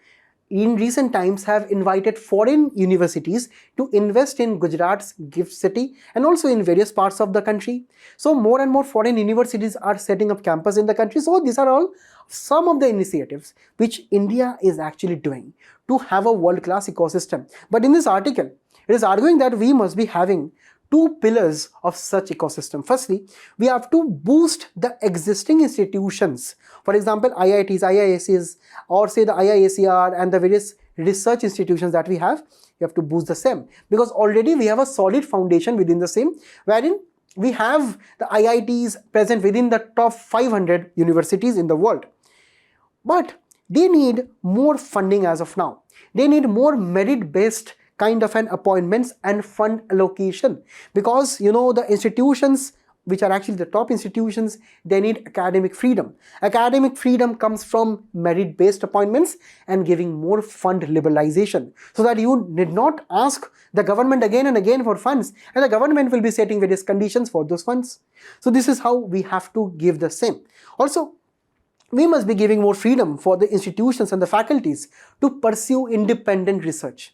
[SPEAKER 1] in recent times have invited foreign universities to invest in Gujarat's gift city and also in various parts of the country. So more and more foreign universities are setting up campus in the country. So these are all some of the initiatives which India is actually doing to have a world-class ecosystem. But in this article, it is arguing that we must be having two pillars of such ecosystem. Firstly, we have to boost the existing institutions. For example, IITs, IIScs, or say the IISER and the various research institutions that we have to boost the same. Because already we have a solid foundation within the same, wherein we have the IITs present within the top 500 universities in the world. But they need more funding as of now. They need more merit-based kind of an appointments and fund allocation, because the institutions which are actually the top institutions, they need academic freedom. Academic freedom comes from merit-based appointments and giving more fund liberalization, so that you need not ask the government again and again for funds, and the government will be setting various conditions for those funds. So this is how we have to give the same. Also, we must be giving more freedom for the institutions and the faculties to pursue independent research.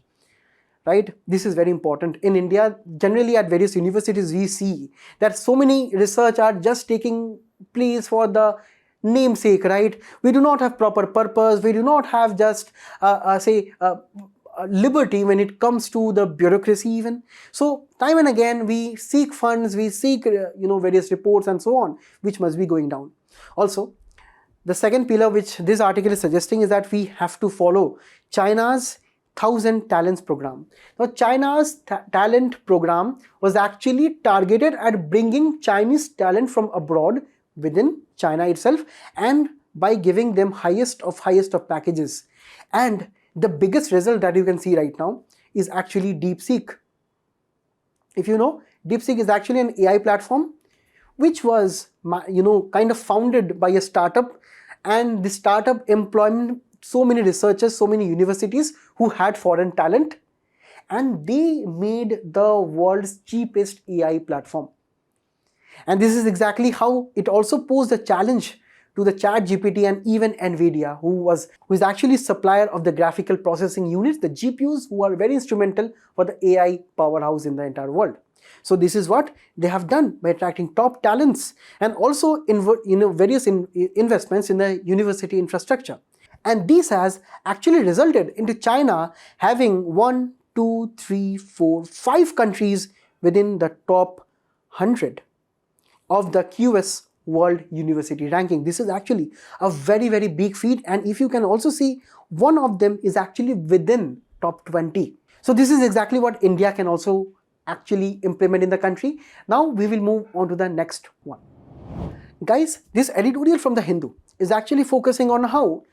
[SPEAKER 1] Right? This is very important. In India, generally at various universities, we see that so many research are just taking place for the namesake, right? We do not have proper purpose. We do not have just, liberty when it comes to the bureaucracy even. So time and again, we seek funds, we seek, various reports and so on, which must be going down. Also, the second pillar which this article is suggesting is that we have to follow China's 1,000 Talents program. Now, China's talent program was actually targeted at bringing Chinese talent from abroad within China itself, and by giving them highest of packages. And the biggest result that you can see right now is actually DeepSeek. If you know, DeepSeek is actually an AI platform which was kind of founded by a startup, and the startup employment so many researchers, so many universities who had foreign talent, and they made the world's cheapest AI platform. And this is exactly how it also posed a challenge to the ChatGPT and even Nvidia, who is actually supplier of the graphical processing units, the GPUs, who are very instrumental for the AI powerhouse in the entire world. So this is what they have done by attracting top talents and also various investments in the university infrastructure. And this has actually resulted into China having 1, 2, 3, 4, 5 countries within the top 100 of the QS World University ranking. This is actually a very, very big feat, and if you can also see, one of them is actually within top 20. So this is exactly what India can also actually implement in the country. Now we will move on to the next one. Guys, this editorial from the Hindu is actually focusing on how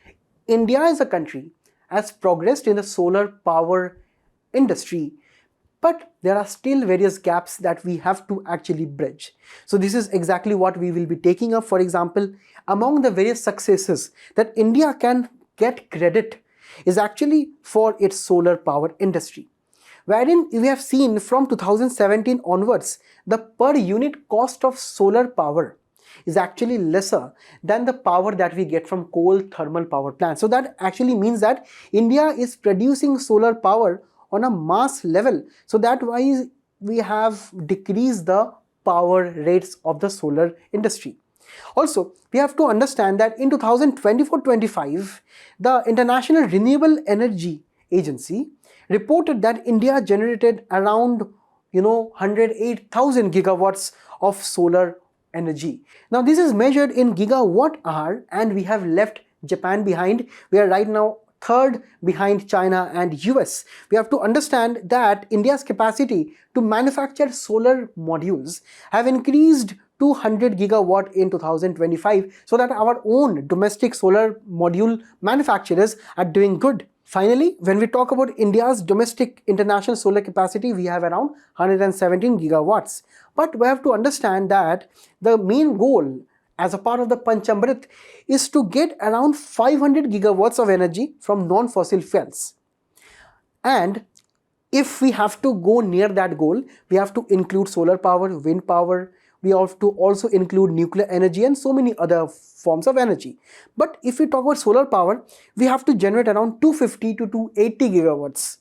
[SPEAKER 1] India as a country has progressed in the solar power industry, but there are still various gaps that we have to actually bridge. So this is exactly what we will be taking up. For example, among the various successes that India can get credit is actually for its solar power industry, wherein we have seen from 2017 onwards, the per unit cost of solar power is actually lesser than the power that we get from coal thermal power plants. So that actually means that India is producing solar power on a mass level. So that why we have decreased the power rates of the solar industry. Also, we have to understand that in 2024-25, the International Renewable Energy Agency reported that India generated around 108,000 gigawatts of solar energy. Now this is measured in gigawatt hour, and we have left Japan behind. We are right now third behind China and US. We have to understand that India's capacity to manufacture solar modules have increased to 100 gigawatt in 2025, so that our own domestic solar module manufacturers are doing good. Finally, when we talk about India's domestic international solar capacity, we have around 117 gigawatts. But we have to understand that the main goal as a part of the Panchamrit is to get around 500 gigawatts of energy from non-fossil fuels. And if we have to go near that goal, we have to include solar power, wind power, we have to also include nuclear energy and so many other forms of energy. But if we talk about solar power, we have to generate around 250 to 280 gigawatts.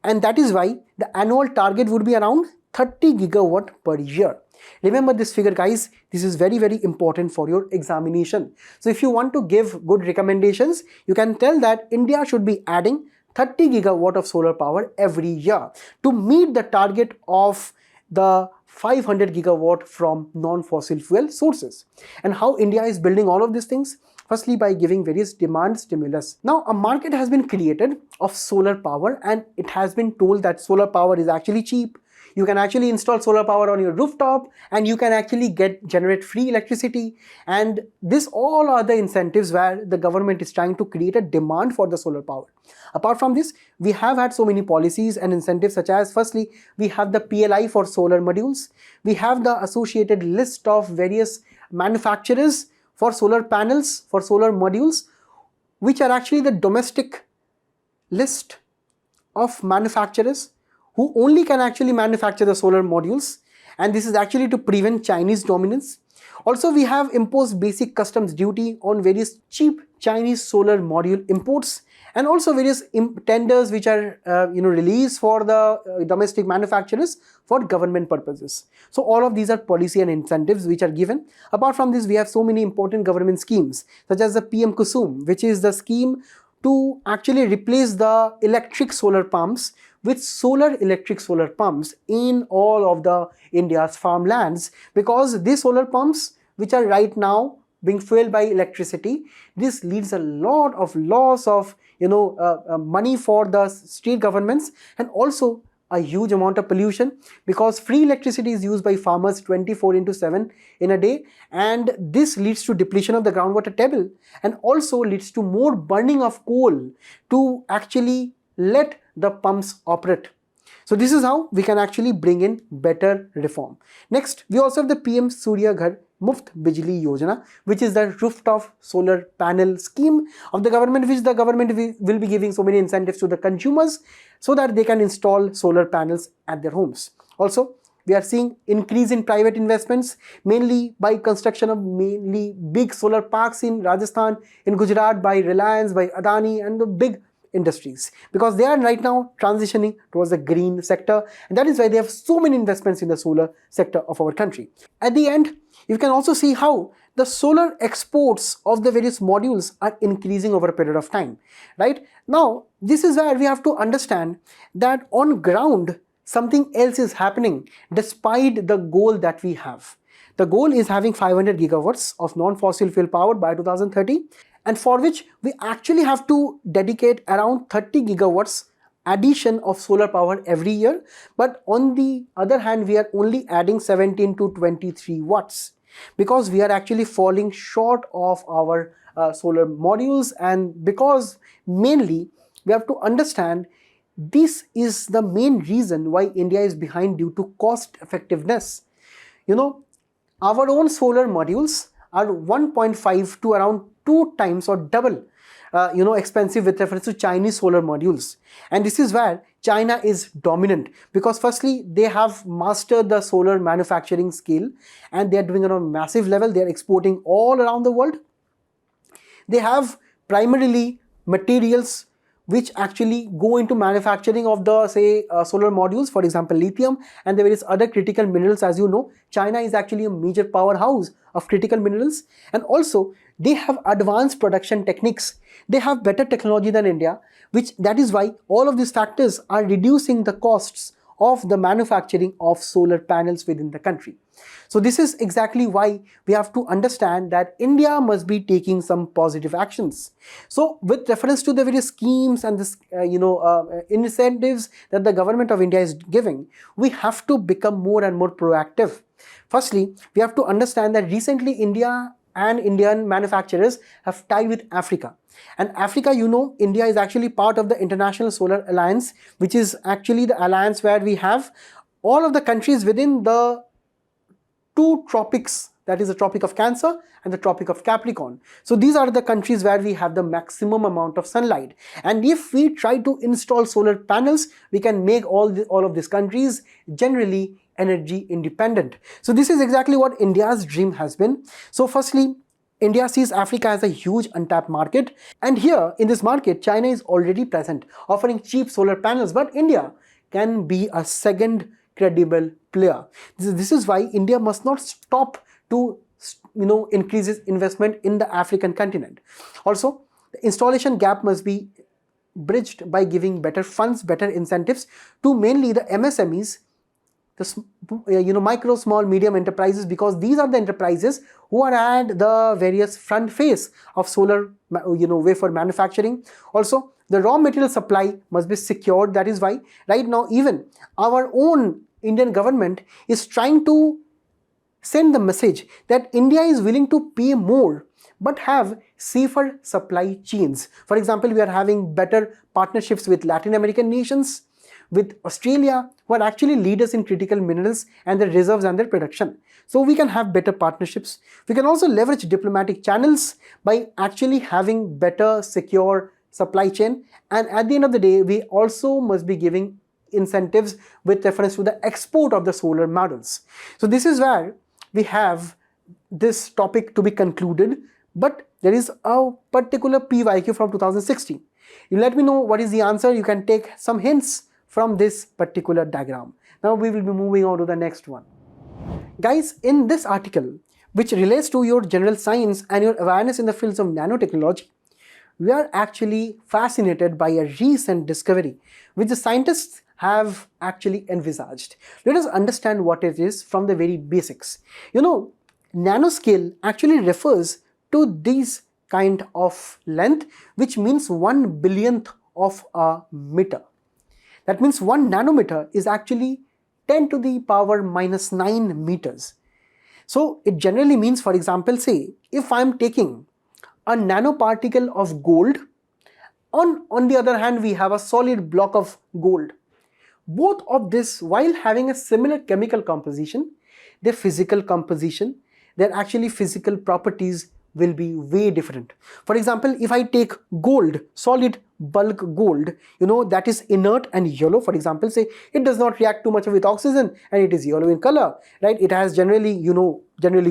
[SPEAKER 1] And that is why the annual target would be around 30 gigawatt per year. Remember this figure, guys. This is very, very important for your examination. So if you want to give good recommendations, you can tell that India should be adding 30 gigawatt of solar power every year to meet the target of the 500 gigawatt from non-fossil fuel sources. And how India is building all of these things? Firstly, by giving various demand stimulus. Now, a market has been created of solar power, and it has been told that solar power is actually cheap. You can actually install solar power on your rooftop, and you can actually generate free electricity. And this all are the incentives where the government is trying to create a demand for the solar power. Apart from this, we have had so many policies and incentives, such as firstly, we have the PLI for solar modules. We have the associated list of various manufacturers for solar panels, for solar modules, which are actually the domestic list of manufacturers who only can actually manufacture the solar modules, and this is actually to prevent Chinese dominance. Also, we have imposed basic customs duty on various cheap Chinese solar module imports, and also various tenders which are released for the domestic manufacturers for government purposes. So all of these are policy and incentives which are given. Apart from this, we have so many important government schemes, such as the PM Kusum, which is the scheme to actually replace the electric solar pumps with solar electric solar pumps in all of the India's farmlands, because these solar pumps, which are right now being fueled by electricity, this leads a lot of loss of money for the state governments, and also a huge amount of pollution, because free electricity is used by farmers 24/7 in a day, and this leads to depletion of the groundwater table, and also leads to more burning of coal to actually let the pumps operate. So this is how we can actually bring in better reform. Next, we also have the PM Surya Ghar Muft Bijli Yojana, which is the rooftop solar panel scheme of the government, which the government will be giving so many incentives to the consumers so that they can install solar panels at their homes. Also, we are seeing increase in private investments, mainly by construction of mainly big solar parks in Rajasthan, in Gujarat, by Reliance, by Adani, and the big industries, because they are right now transitioning towards the green sector, and that is why they have so many investments in the solar sector of our country. At the end, you can also see how the solar exports of the various modules are increasing over a period of time. Right now, this is where we have to understand that on ground something else is happening despite the goal that we have. The goal is having 500 gigawatts of non-fossil fuel power by 2030, and for which we actually have to dedicate around 30 gigawatts addition of solar power every year. But on the other hand, we are only adding 17 to 23 watts because we are actually falling short of our solar modules, and because mainly we have to understand this is the main reason why India is behind due to cost effectiveness. Our own solar modules are 1.5 to around 2 times or double expensive with reference to Chinese solar modules. And this is where China is dominant, because firstly they have mastered the solar manufacturing skill and they are doing it on a massive level. They are exporting all around the world. They have primarily materials which actually go into manufacturing of the solar modules, for example lithium and the various other critical minerals. As you know, China is actually a major powerhouse of critical minerals, and also they have advanced production techniques. They have better technology than India, that is why all of these factors are reducing the costs of the manufacturing of solar panels within the country. So this is exactly why we have to understand that India must be taking some positive actions. So with reference to the various schemes and this incentives that the government of India is giving, we have to become more and more proactive. Firstly, we have to understand that recently India and Indian manufacturers have tied with Africa. And Africa, India is actually part of the International Solar Alliance, which is actually the alliance where we have all of the countries within the two tropics, that is the Tropic of Cancer and the Tropic of Capricorn. So these are the countries where we have the maximum amount of sunlight. And if we try to install solar panels, we can make all of these countries generally energy independent. So this is exactly what India's dream has been. So firstly, India sees Africa as a huge untapped market, and here in this market China is already present, offering cheap solar panels, but India can be a second credible player. This is why India must not stop to increase its investment in the African continent. Also, the installation gap must be bridged by giving better funds, better incentives to mainly the MSMEs, the micro, small, medium enterprises, because these are the enterprises who are at the various front face of solar wafer manufacturing. Also, the raw material supply must be secured. That is why right now even our own Indian government is trying to send the message that India is willing to pay more but have safer supply chains. For example, we are having better partnerships with Latin American nations, with Australia, who are actually leaders in critical minerals and their reserves and their production. So we can have better partnerships. We can also leverage diplomatic channels by actually having better secure supply chain. And at the end of the day, we also must be giving incentives with reference to the export of the solar models. So this is where we have this topic to be concluded, but there is a particular PYQ from 2016. You let me know what is the answer. You can take some hints from this particular diagram. Now we will be moving on to the next one. Guys, in this article, which relates to your general science and your awareness in the fields of nanotechnology, we are actually fascinated by a recent discovery which the scientists have actually envisaged. Let us understand what it is from the very basics. Nanoscale actually refers to this kind of length, which means 1 billionth of a meter. That means 1 nanometer is actually 10 to the power minus 9 meters. So it generally means, for example, say if I am taking a nanoparticle of gold, on the other hand we have a solid block of gold. Both of this, while having a similar chemical composition, their physical composition, their actually physical properties will be way different. For example, if I take gold, solid bulk gold, that is inert and yellow. For example, say it does not react too much with oxygen and it is yellow in color, right? It has generally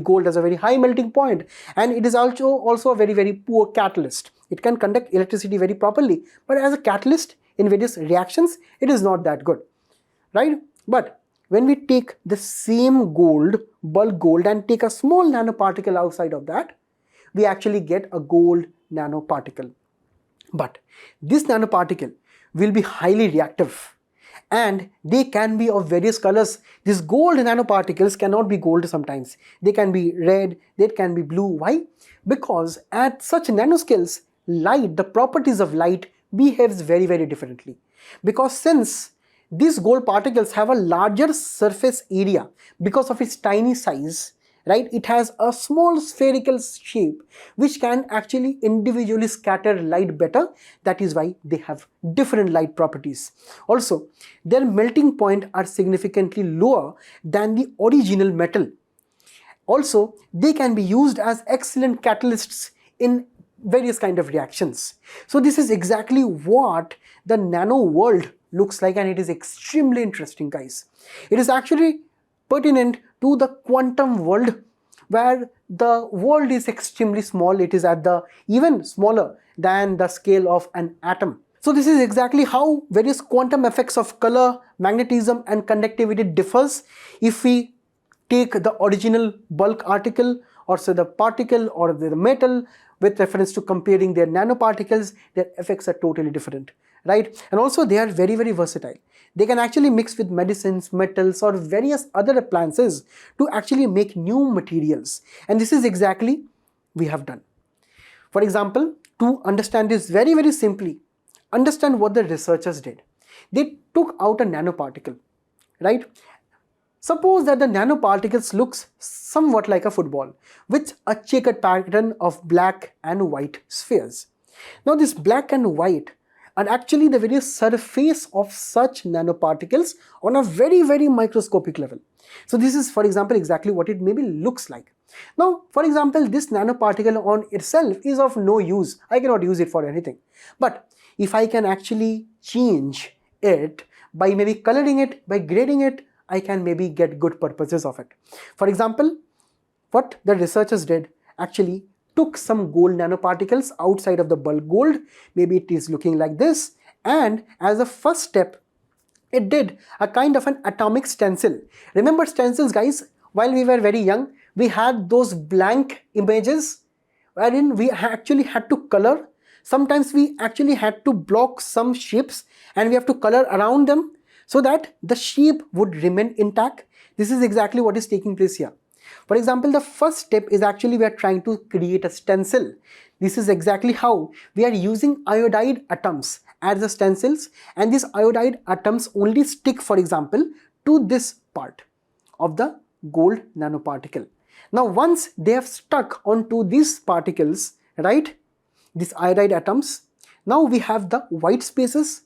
[SPEAKER 1] gold has a very high melting point, and it is also a very, very poor catalyst. It can conduct electricity very properly, but as a catalyst in various reactions, it is not that good, right? But when we take the same gold, bulk gold, and take a small nanoparticle outside of that, we actually get a gold nanoparticle. But this nanoparticle will be highly reactive, and they can be of various colors. These gold nanoparticles cannot be gold sometimes. They can be red, they can be blue. Why? Because at such nanoscales, light, the properties of light behaves very, very differently. Because since these gold particles have a larger surface area because of its tiny size, right? It has a small spherical shape which can actually individually scatter light better. That is why they have different light properties. Also, their melting point are significantly lower than the original metal. Also, they can be used as excellent catalysts in various kind of reactions. So this is exactly what the nano world looks like, and it is extremely interesting, guys. It is actually pertinent to the quantum world, where the world is extremely small. It is at the even smaller than the scale of an atom. So this is exactly how various quantum effects of color, magnetism and conductivity differs if we take the original bulk article, or say the particle or the metal, with reference to comparing their nanoparticles. Their effects are totally different, right? And also they are very, very versatile. They can actually mix with medicines, metals or various other appliances to actually make new materials. And this is exactly we have done. For example, to understand this very, very simply, understand what the researchers did. They took out a nanoparticle, right? Suppose that the nanoparticles looks somewhat like a football with a checkered pattern of black and white spheres. Now this black and white are actually the very surface of such nanoparticles on a very, very microscopic level. So this is, for example, exactly what it maybe looks like. Now, for example, this nanoparticle on itself is of no use. I cannot use it for anything. But if I can actually change it by maybe coloring it, by grading it, I can maybe get good purposes of it. For example, what the researchers did, actually took some gold nanoparticles outside of the bulk gold. Maybe it is looking like this, and as a first step, it did a kind of an atomic stencil. Remember stencils, guys? While we were very young, we had those blank images wherein we actually had to color. Sometimes we actually had to block some shapes and we have to color around them so that the shape would remain intact. This is exactly what is taking place here. For example, the first step is actually we are trying to create a stencil. This is exactly how we are using iodide atoms as the stencils, and these iodide atoms only stick, for example, to this part of the gold nanoparticle. Now once they have stuck onto these particles, right, these iodide atoms, now we have the white spaces.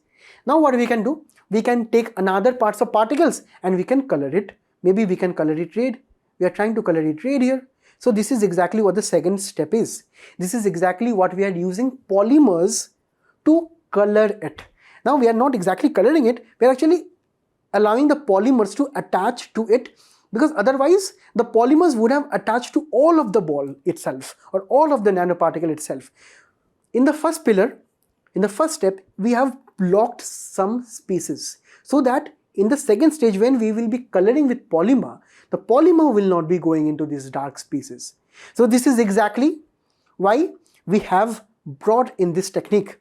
[SPEAKER 1] Now what we can do, we can take another parts of particles and we can color it. Maybe we can color it red. We are trying to color it red here. So this is exactly what the second step is. This is exactly what we are using polymers to color it. Now we are not exactly coloring it, we are actually allowing the polymers to attach to it, because otherwise the polymers would have attached to all of the ball itself or all of the nanoparticle itself. In the first pillar, in the first step, we have blocked some spaces so that in the second stage, when we will be coloring with polymer, the polymer will not be going into these dark spaces. So this is exactly why we have brought in this technique.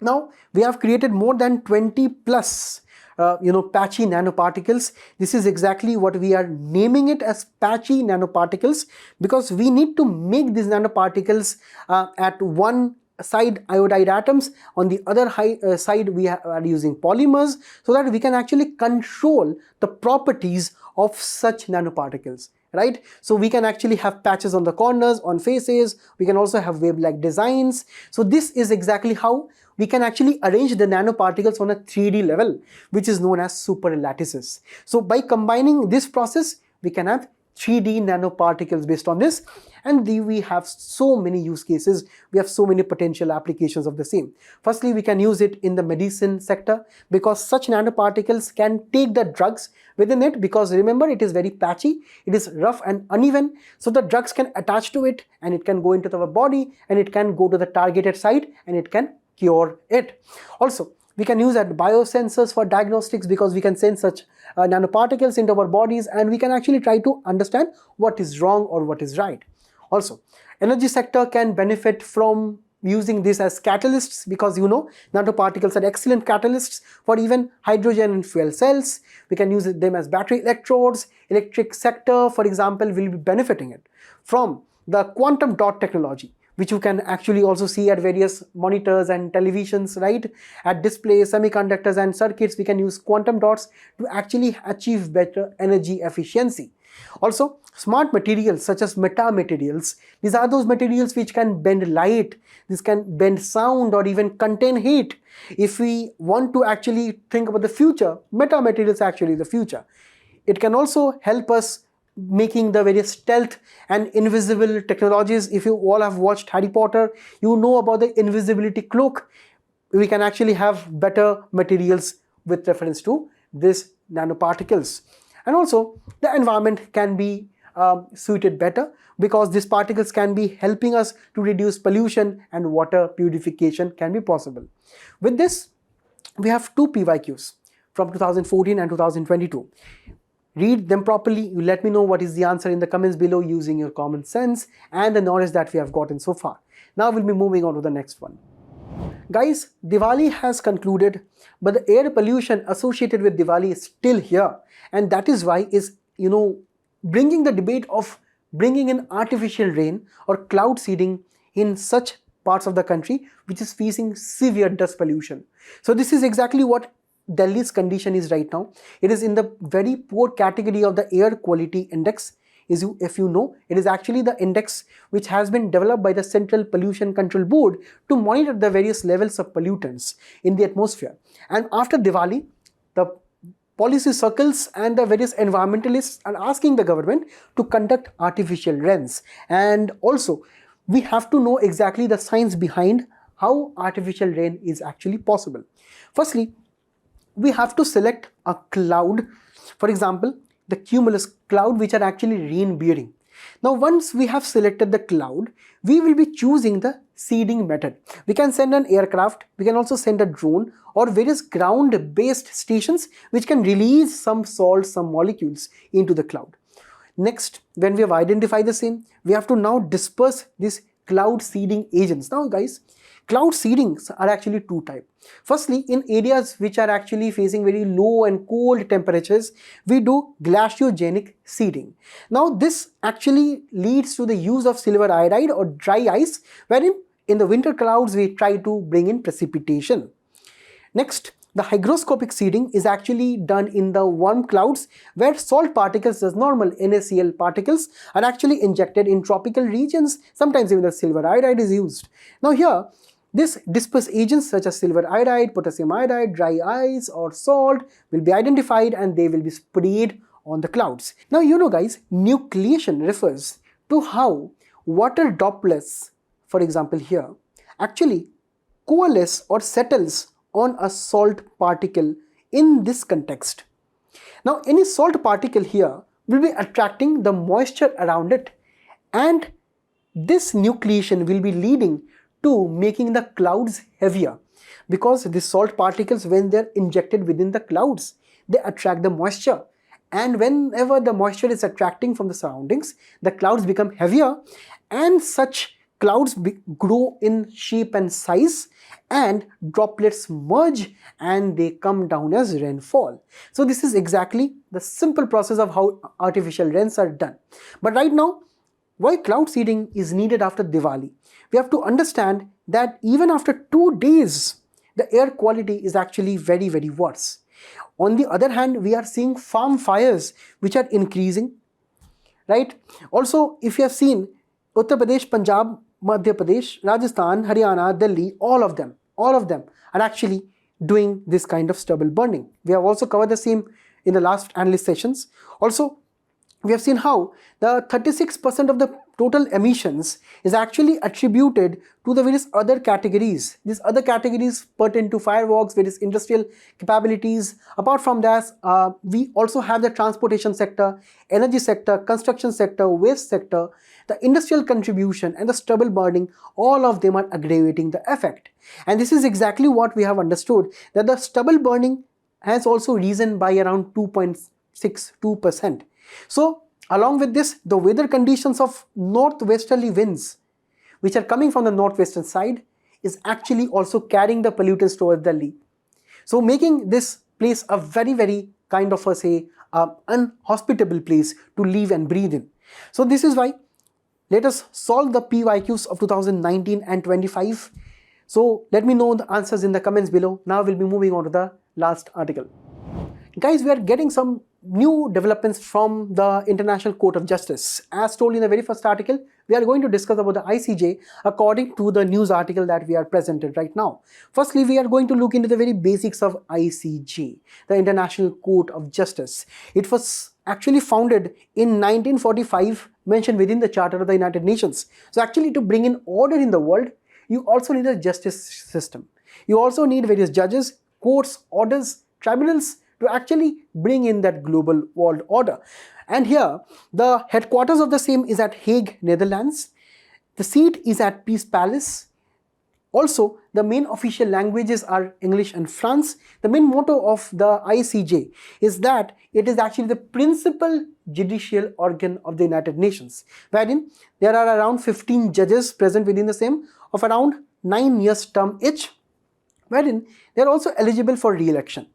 [SPEAKER 1] Now we have created more than 20 plus patchy nanoparticles. This is exactly what we are naming it as patchy nanoparticles, because we need to make these nanoparticles at one side iodide atoms, on the other side we are using polymers, so that we can actually control the properties of such nanoparticles, right? So we can actually have patches on the corners, on faces, we can also have wave-like designs. So this is exactly how we can actually arrange the nanoparticles on a 3D level, which is known as super lattices. So by combining this process, we can have 3D nanoparticles based on this, and we have so many use cases, we have so many potential applications of the same. Firstly, we can use it in the medicine sector because such nanoparticles can take the drugs within it, because remember, it is very patchy, it is rough and uneven, so the drugs can attach to it and it can go into our body and it can go to the targeted site and it can cure it. Also, we can use that biosensors for diagnostics because we can send such nanoparticles into our bodies and we can actually try to understand what is wrong or what is right. Also, energy sector can benefit from using this as catalysts because nanoparticles are excellent catalysts for even hydrogen and fuel cells. We can use them as battery electrodes. Electric sector, for example, will be benefiting it from the quantum dot technology, which you can actually also see at various monitors and televisions, right? At displays, semiconductors and circuits, we can use quantum dots to actually achieve better energy efficiency. Also, smart materials such as metamaterials, these are those materials which can bend light, this can bend sound or even contain heat. If we want to actually think about the future, metamaterials are actually the future. It can also help us making the various stealth and invisible technologies. If you all have watched Harry Potter, you know about the invisibility cloak. We can actually have better materials with reference to these nanoparticles. And also, the environment can be suited better because these particles can be helping us to reduce pollution and water purification can be possible. With this, we have two PYQs from 2014 and 2022. Read them properly. You let me know what is the answer in the comments below using your common sense and the knowledge that we have gotten so far. Now we'll be moving on to the next one. Guys, Diwali has concluded, but the air pollution associated with Diwali is still here, and that is why is bringing the debate of bringing in artificial rain or cloud seeding in such parts of the country which is facing severe dust pollution. So this is exactly what Delhi's condition is right now. It is in the very poor category of the air quality index. If you know, it is actually the index which has been developed by the Central Pollution Control Board to monitor the various levels of pollutants in the atmosphere. And after Diwali, the policy circles and the various environmentalists are asking the government to conduct artificial rains. And also, we have to know exactly the science behind how artificial rain is actually possible. Firstly, we have to select a cloud, for example, the cumulus cloud, which are actually rain bearing. Now, once we have selected the cloud, we will be choosing the seeding method. We can send an aircraft, we can also send a drone or various ground-based stations which can release some salt, some molecules into the cloud. Next, when we have identified the same, we have to now disperse these cloud seeding agents. Now guys, cloud seedings are actually two types. Firstly, in areas which are actually facing very low and cold temperatures, we do glaciogenic seeding. Now this actually leads to the use of silver iodide or dry ice, wherein in the winter clouds we try to bring in precipitation. Next, the hygroscopic seeding is actually done in the warm clouds where salt particles, as normal NaCl particles, are actually injected in tropical regions. Sometimes even the silver iodide is used. Now here, this dispersed agents such as silver iodide, potassium iodide, dry ice or salt will be identified and they will be sprayed on the clouds. Now guys, nucleation refers to how water droplets, for example here, actually coalesce or settles on a salt particle in this context. Now any salt particle here will be attracting the moisture around it, and this nucleation will be leading to making the clouds heavier, because the salt particles, when they're injected within the clouds, they attract the moisture, and whenever the moisture is attracting from the surroundings, the clouds become heavier, and such clouds grow in shape and size, and droplets merge and they come down as rainfall. So this is exactly the simple process of how artificial rains are done. But right now, why cloud seeding is needed after Diwali? We have to understand that even after 2 days, the air quality is actually very, very worse. On the other hand, we are seeing farm fires which are increasing, right? Also, if you have seen Uttar Pradesh, Punjab, Madhya Pradesh, Rajasthan, Haryana, Delhi, all of them are actually doing this kind of stubble burning. We have also covered the same in the last analyst sessions. Also, we have seen how the 36% of the total emissions is actually attributed to the various other categories. These other categories pertain to fireworks, various industrial capabilities. Apart from that, we also have the transportation sector, energy sector, construction sector, waste sector, the industrial contribution and the stubble burning. All of them are aggravating the effect. And this is exactly what we have understood, that the stubble burning has also risen by around 2.62%. So along with this, the weather conditions of northwesterly winds, which are coming from the northwestern side, is actually also carrying the pollutants towards Delhi. So making this place a very kind of unhospitable place to live and breathe in. So this is why let us solve the PYQs of 2019 and 25. So let me know the answers in the comments below. Now we'll be moving on to the last article. Guys, we are getting some new developments from the International Court of Justice. As told in the very first article, we are going to discuss about the ICJ according to the news article that we are presented right now. Firstly, we are going to look into the very basics of ICJ, the International Court of Justice. It was actually founded in 1945, mentioned within the Charter of the United Nations. So actually, to bring in order in the world, you also need a justice system. You also need various judges, courts, orders, tribunals to actually bring in that global world order. And here, the headquarters of the same is at Hague, Netherlands. The seat is at Peace Palace. Also, the main official languages are English and France. The main motto of the ICJ is that it is actually the principal judicial organ of the United Nations, wherein there are around 15 judges present within the same of around 9 years term each, wherein they are also eligible for re-election.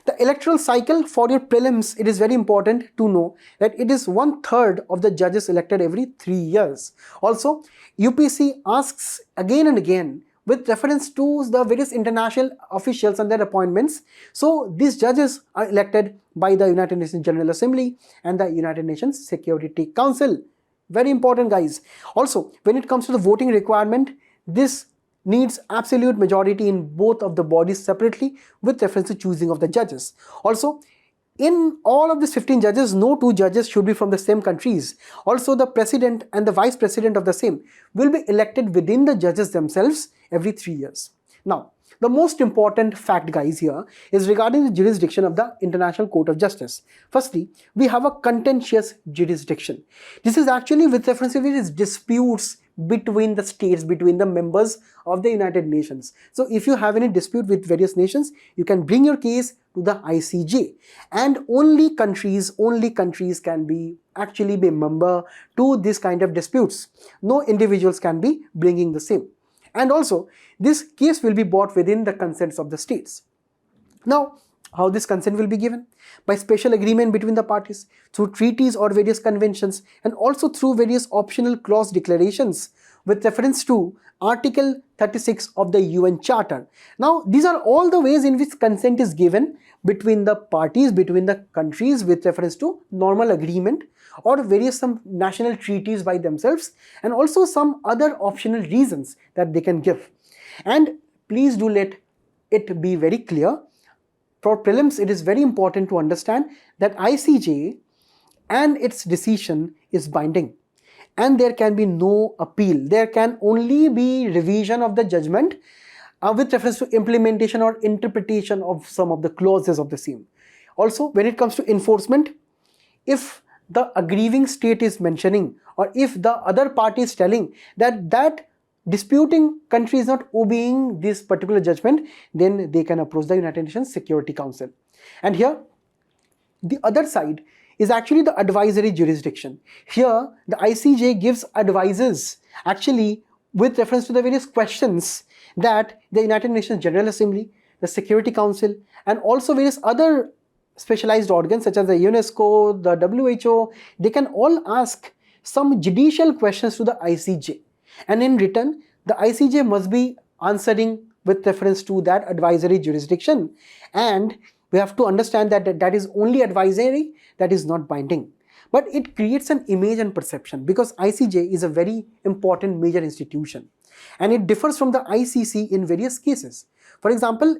[SPEAKER 1] The electoral cycle for your prelims, it is very important to know that it is 1/3 of the judges elected every 3 years. Also, UPSC asks again and again with reference to the various international officials and their appointments. So these judges are elected by the United Nations General Assembly and the United Nations Security Council. Very important, guys. Also, when it comes to the voting requirement, this needs absolute majority in both of the bodies separately with reference to choosing of the judges. Also, in all of these 15 judges, no 2 judges should be from the same countries. Also, the president and the vice president of the same will be elected within the judges themselves every 3 years. Now, the most important fact, guys, here is regarding the jurisdiction of the International Court of Justice. Firstly, we have a contentious jurisdiction. This is actually with reference to various disputes between the states, between the members of the United Nations. So if you have any dispute with various nations, you can bring your case to the ICJ, and only countries can be actually be member to this kind of disputes. No individuals can be bringing the same. And also, this case will be brought within the consents of the states. Now, how this consent will be given? By special agreement between the parties, through treaties or various conventions, and also through various optional clause declarations with reference to Article 36 of the UN Charter. Now, these are all the ways in which consent is given between the parties, between the countries with reference to normal agreement or various some national treaties by themselves, and also some other optional reasons that they can give. And please do let it be very clear, for prelims it is very important to understand that ICJ and its decision is binding, and there can be no appeal. There can only be revision of the judgment with reference to implementation or interpretation of some of the clauses of the same. Also, when it comes to enforcement, if the aggrieving state is mentioning, or if the other party is telling that disputing country is not obeying this particular judgment, then they can approach the United Nations Security Council. And here, the other side is actually the advisory jurisdiction. Here, the ICJ gives advices actually with reference to the various questions that the United Nations General Assembly, the Security Council, and also various other specialized organs such as the UNESCO, the WHO, they can all ask some judicial questions to the ICJ. And in return, the ICJ must be answering with reference to that advisory jurisdiction. And we have to understand that that is only advisory, that is not binding. But it creates an image and perception because ICJ is a very important major institution. And it differs from the ICC in various cases. For example,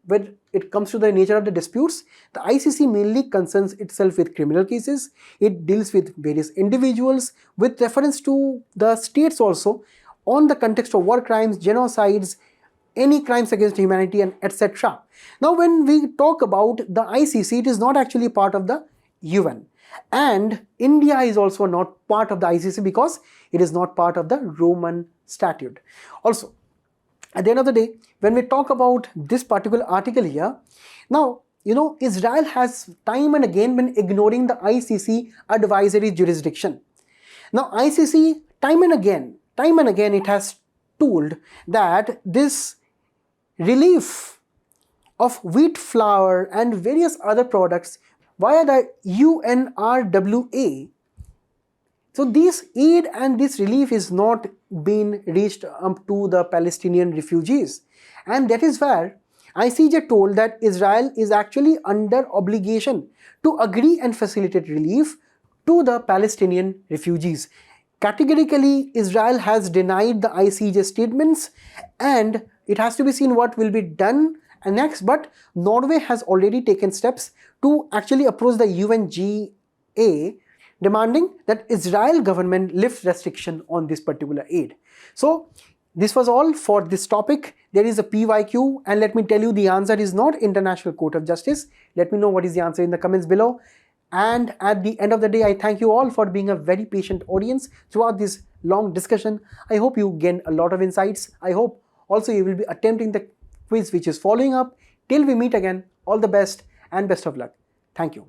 [SPEAKER 1] when it comes to the nature of the disputes, the ICC mainly concerns itself with criminal cases. It deals with various individuals with reference to the states also on the context of war crimes, genocides, any crimes against humanity, and etc. Now, when we talk about the ICC, it is not actually part of the UN. And India is also not part of the ICC because it is not part of the Roman Statute. Also, at the end of the day, when we talk about this particular article here, now, Israel has time and again been ignoring the ICC advisory jurisdiction. Now, ICC time and again, it has told that this relief of wheat flour and various other products via the UNRWA. So this aid and this relief is not being reached up to the Palestinian refugees. And that is where ICJ told that Israel is actually under obligation to agree and facilitate relief to the Palestinian refugees. Categorically, Israel has denied the ICJ statements, and it has to be seen what will be done next. But Norway has already taken steps to actually approach the UNGA, demanding that Israel government lift restriction on this particular aid. So this was all for this topic. There is a PYQ, and let me tell you, the answer is not International Court of Justice. Let me know what is the answer in the comments below. And at the end of the day, I thank you all for being a very patient audience throughout this long discussion. I hope you gain a lot of insights. I hope also you will be attempting the quiz which is following up. Till we meet again, all the best and best of luck. Thank you.